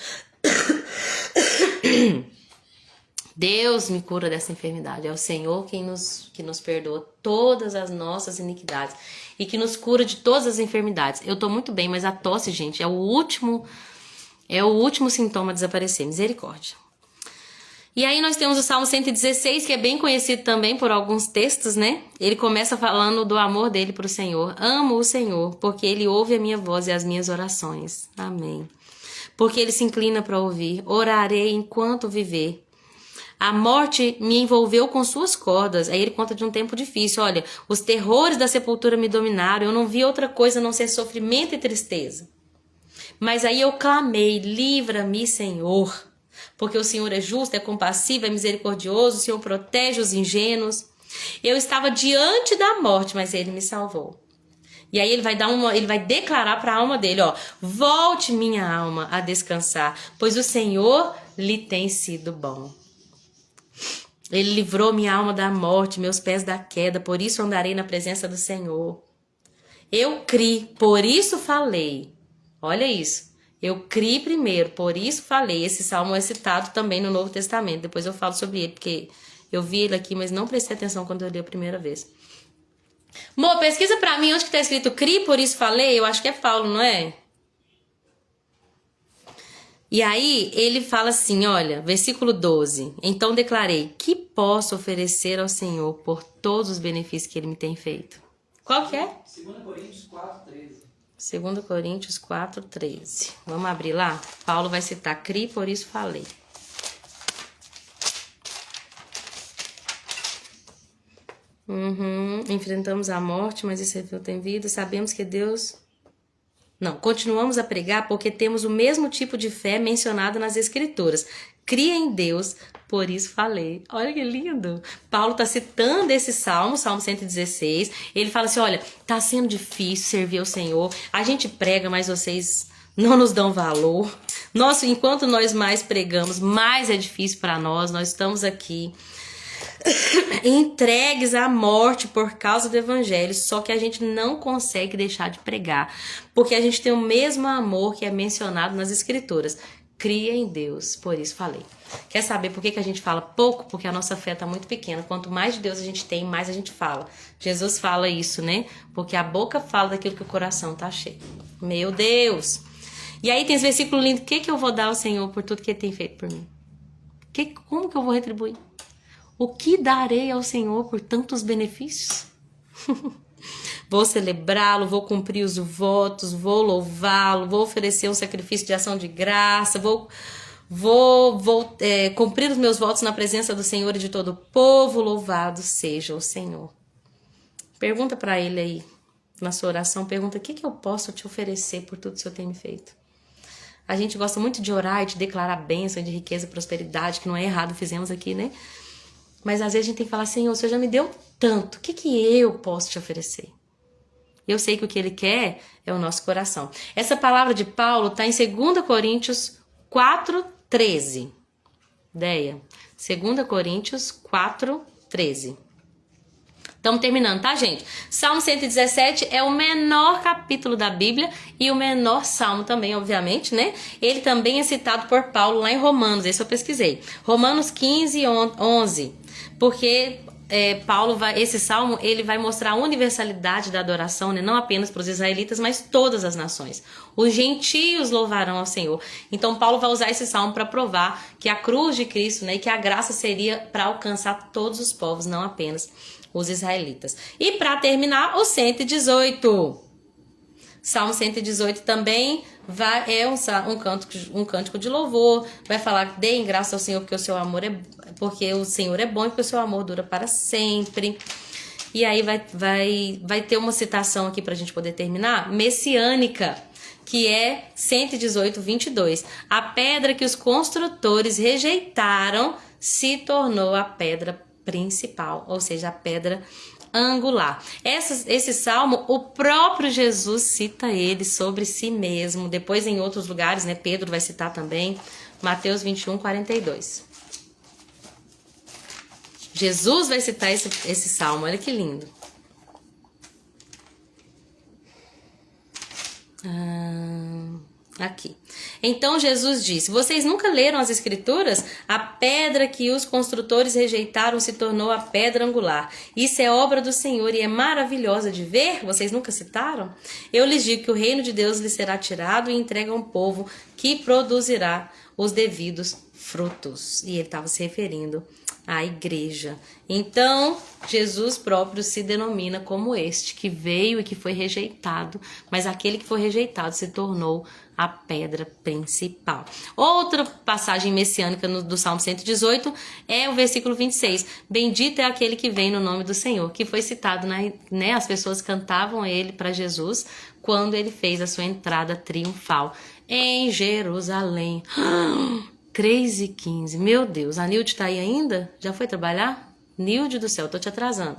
Deus me cura dessa enfermidade. É o Senhor que nos perdoa todas as nossas iniquidades e que nos cura de todas as enfermidades. Eu tô muito bem, mas a tosse, gente, é o último sintoma a desaparecer. Misericórdia. E aí nós temos o Salmo 116, que é bem conhecido também por alguns textos, né? Ele começa falando do amor dele para o Senhor. Amo o Senhor, porque Ele ouve a minha voz e as minhas orações. Amém. Porque Ele se inclina para ouvir. Orarei enquanto viver. A morte me envolveu com suas cordas. Aí ele conta de um tempo difícil. Olha, os terrores da sepultura me dominaram. Eu não vi outra coisa a não ser sofrimento e tristeza. Mas aí eu clamei, livra-me, Senhor. Porque o Senhor é justo, é compassivo, é misericordioso. O Senhor protege os ingênuos. Eu estava diante da morte, mas Ele me salvou. E aí ele vai declarar para a alma dele, ó, volte minha alma a descansar, pois o Senhor lhe tem sido bom. Ele livrou minha alma da morte, meus pés da queda, por isso andarei na presença do Senhor. Eu criei, por isso falei. Olha isso. Eu criei primeiro, por isso falei. Esse salmo é citado também no Novo Testamento. Depois eu falo sobre ele, porque eu vi ele aqui, mas não prestei atenção quando eu li a primeira vez. Mô, pesquisa pra mim onde que tá escrito cri, por isso falei. Eu acho que é Paulo, não é? E aí ele fala assim, olha, versículo 12. Então declarei, que posso oferecer ao Senhor por todos os benefícios que Ele me tem feito? Qual que é? 2 Coríntios 4:13. 2 Coríntios 4:13. Vamos abrir lá? Paulo vai citar cri, por isso falei. Enfrentamos a morte, mas isso tem vida. Sabemos que Deus... Não, continuamos a pregar porque temos o mesmo tipo de fé mencionado nas Escrituras. Cria em Deus Por isso falei. Olha que lindo. Paulo está citando esse salmo, Salmo 116. Ele fala assim, olha, tá sendo difícil servir ao Senhor. A gente prega, mas vocês não nos dão valor. Nossa, enquanto nós mais pregamos, mais é difícil para nós. Nós estamos aqui entregues à morte por causa do evangelho, só que a gente não consegue deixar de pregar, porque a gente tem o mesmo amor que é mencionado nas escrituras. Cria em Deus, por isso falei. Quer saber por que a gente fala pouco? Porque a nossa fé está muito pequena. Quanto mais de Deus a gente tem, mais a gente fala. Jesus fala isso, né? Porque a boca fala daquilo que o coração tá cheio. Meu Deus! E aí tem esse versículo lindo. O que eu vou dar ao Senhor por tudo que Ele tem feito por mim? Como que eu vou retribuir? O que darei ao Senhor por tantos benefícios? Vou celebrá-lo, vou cumprir os votos, vou louvá-lo, vou oferecer um sacrifício de ação de graça, vou cumprir os meus votos na presença do Senhor e de todo o povo. Louvado seja o Senhor. Pergunta para Ele aí, na sua oração, pergunta o que eu posso te oferecer por tudo que o Senhor tem me feito. A gente gosta muito de orar e de declarar bênção, de riqueza e prosperidade, que não é errado, fizemos aqui, né? Mas às vezes a gente tem que falar, Senhor, o Senhor já me deu tanto, o que eu posso te oferecer? Eu sei que o que Ele quer é o nosso coração. Essa palavra de Paulo está em 2 Coríntios 4:13. Ideia? 2 Coríntios 4:13. Estamos terminando, tá, gente? Salmo 117 é o menor capítulo da Bíblia e o menor salmo também, obviamente, né? Ele também é citado por Paulo lá em Romanos, esse eu pesquisei. Romanos 15:11. Porque esse salmo, ele vai mostrar a universalidade da adoração, né? Não apenas para os israelitas, mas todas as nações. Os gentios louvarão ao Senhor. Então Paulo vai usar esse salmo para provar que a cruz de Cristo, né, e que a graça seria para alcançar todos os povos, não apenas os israelitas. E para terminar, o 118. Salmo 118 também é um cântico de louvor. Vai falar, deem graça ao Senhor, porque o Senhor é bom e porque o seu amor dura para sempre. E aí vai ter uma citação aqui para a gente poder terminar, messiânica, que é 118:22. A pedra que os construtores rejeitaram se tornou a pedra principal, ou seja, a pedra angular. Esse salmo, o próprio Jesus cita ele sobre si mesmo. Depois em outros lugares, né, Pedro vai citar também, Mateus 21:42. Jesus vai citar esse salmo, olha que lindo. Aqui. Então Jesus disse, vocês nunca leram as escrituras? A pedra que os construtores rejeitaram se tornou a pedra angular. Isso é obra do Senhor e é maravilhosa de ver? Vocês nunca citaram? Eu lhes digo que o reino de Deus lhes será tirado e entregue a um povo que produzirá os devidos frutos. E ele estava se referindo à igreja. Então, Jesus próprio se denomina como este, que veio e que foi rejeitado, mas aquele que foi rejeitado se tornou a pedra principal. Outra passagem messiânica do Salmo 118 é o versículo 26. Bendito é aquele que vem no nome do Senhor, que foi citado, né? As pessoas cantavam ele para Jesus quando ele fez a sua entrada triunfal em Jerusalém. 3:15. Meu Deus, a Nilde tá aí ainda? Já foi trabalhar? Nilde do céu, tô te atrasando.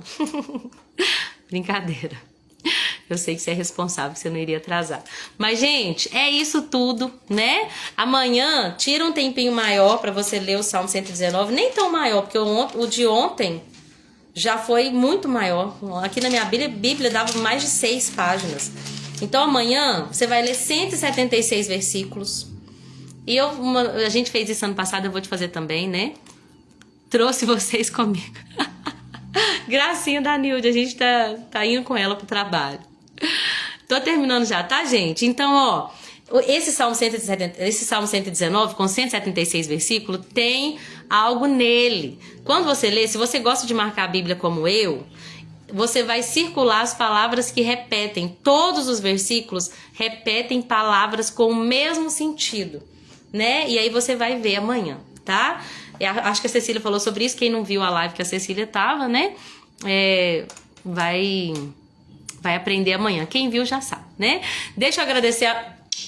Brincadeira. Eu sei que você é responsável, que você não iria atrasar. Mas, gente, é isso tudo, né? Amanhã, tira um tempinho maior para você ler o Salmo 119. Nem tão maior, porque o de ontem já foi muito maior. Aqui na minha Bíblia dava mais de 6 páginas. Então, amanhã, você vai ler 176 versículos. E a gente fez isso ano passado, eu vou te fazer também, né? Trouxe vocês comigo. Gracinha da Nilde, a gente tá indo com ela pro trabalho. Tô terminando já, tá, gente? Então, ó, esse Salmo 119, com 176 versículos, tem algo nele. Quando você lê, se você gosta de marcar a Bíblia como eu, você vai circular as palavras que repetem. Todos os versículos repetem palavras com o mesmo sentido, né? E aí você vai ver amanhã, tá? Acho que a Cecília falou sobre isso. Quem não viu a live que a Cecília tava, né? Vai aprender amanhã. Quem viu já sabe, né? Deixa eu agradecer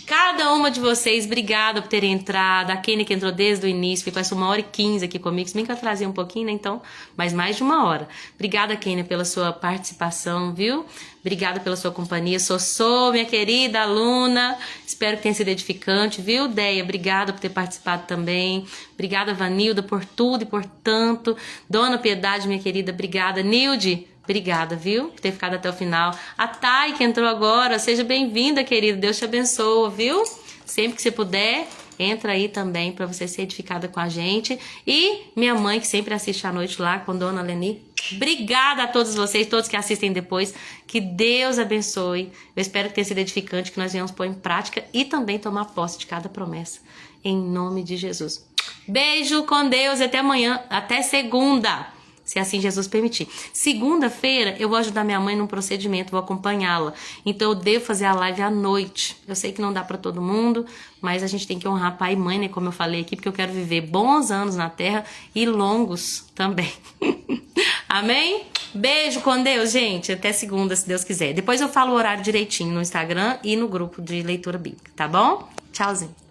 Cada uma de vocês, obrigada por terem entrado. A Kênia que entrou desde o início, ficou essa 1h15 aqui comigo. Se bem que eu atrasei um pouquinho, né? Então, mas mais de 1 hora. Obrigada, Kênia, pela sua participação, viu? Obrigada pela sua companhia. Sossô, minha querida aluna. Espero que tenha sido edificante, viu? Deia, obrigada por ter participado também. Obrigada, Vanilda, por tudo e por tanto. Dona Piedade, minha querida, obrigada. Nilde, obrigada, viu? Por ter ficado até o final. A Thay, que entrou agora, seja bem-vinda, querida. Deus te abençoe, viu? Sempre que você puder, entra aí também para você ser edificada com a gente. E minha mãe, que sempre assiste à noite lá com Dona Leni. Obrigada a todos vocês, todos que assistem depois. Que Deus abençoe. Eu espero que tenha sido edificante, que nós venhamos pôr em prática e também tomar posse de cada promessa. Em nome de Jesus. Beijo com Deus e até amanhã, até segunda. Se assim Jesus permitir. Segunda-feira eu vou ajudar minha mãe num procedimento, vou acompanhá-la. Então eu devo fazer a live à noite. Eu sei que não dá pra todo mundo, mas a gente tem que honrar pai e mãe, né? Como eu falei aqui, porque eu quero viver bons anos na terra e longos também. Amém? Beijo com Deus, gente. Até segunda, se Deus quiser. Depois eu falo o horário direitinho no Instagram e no grupo de leitura bíblica, tá bom? Tchauzinho.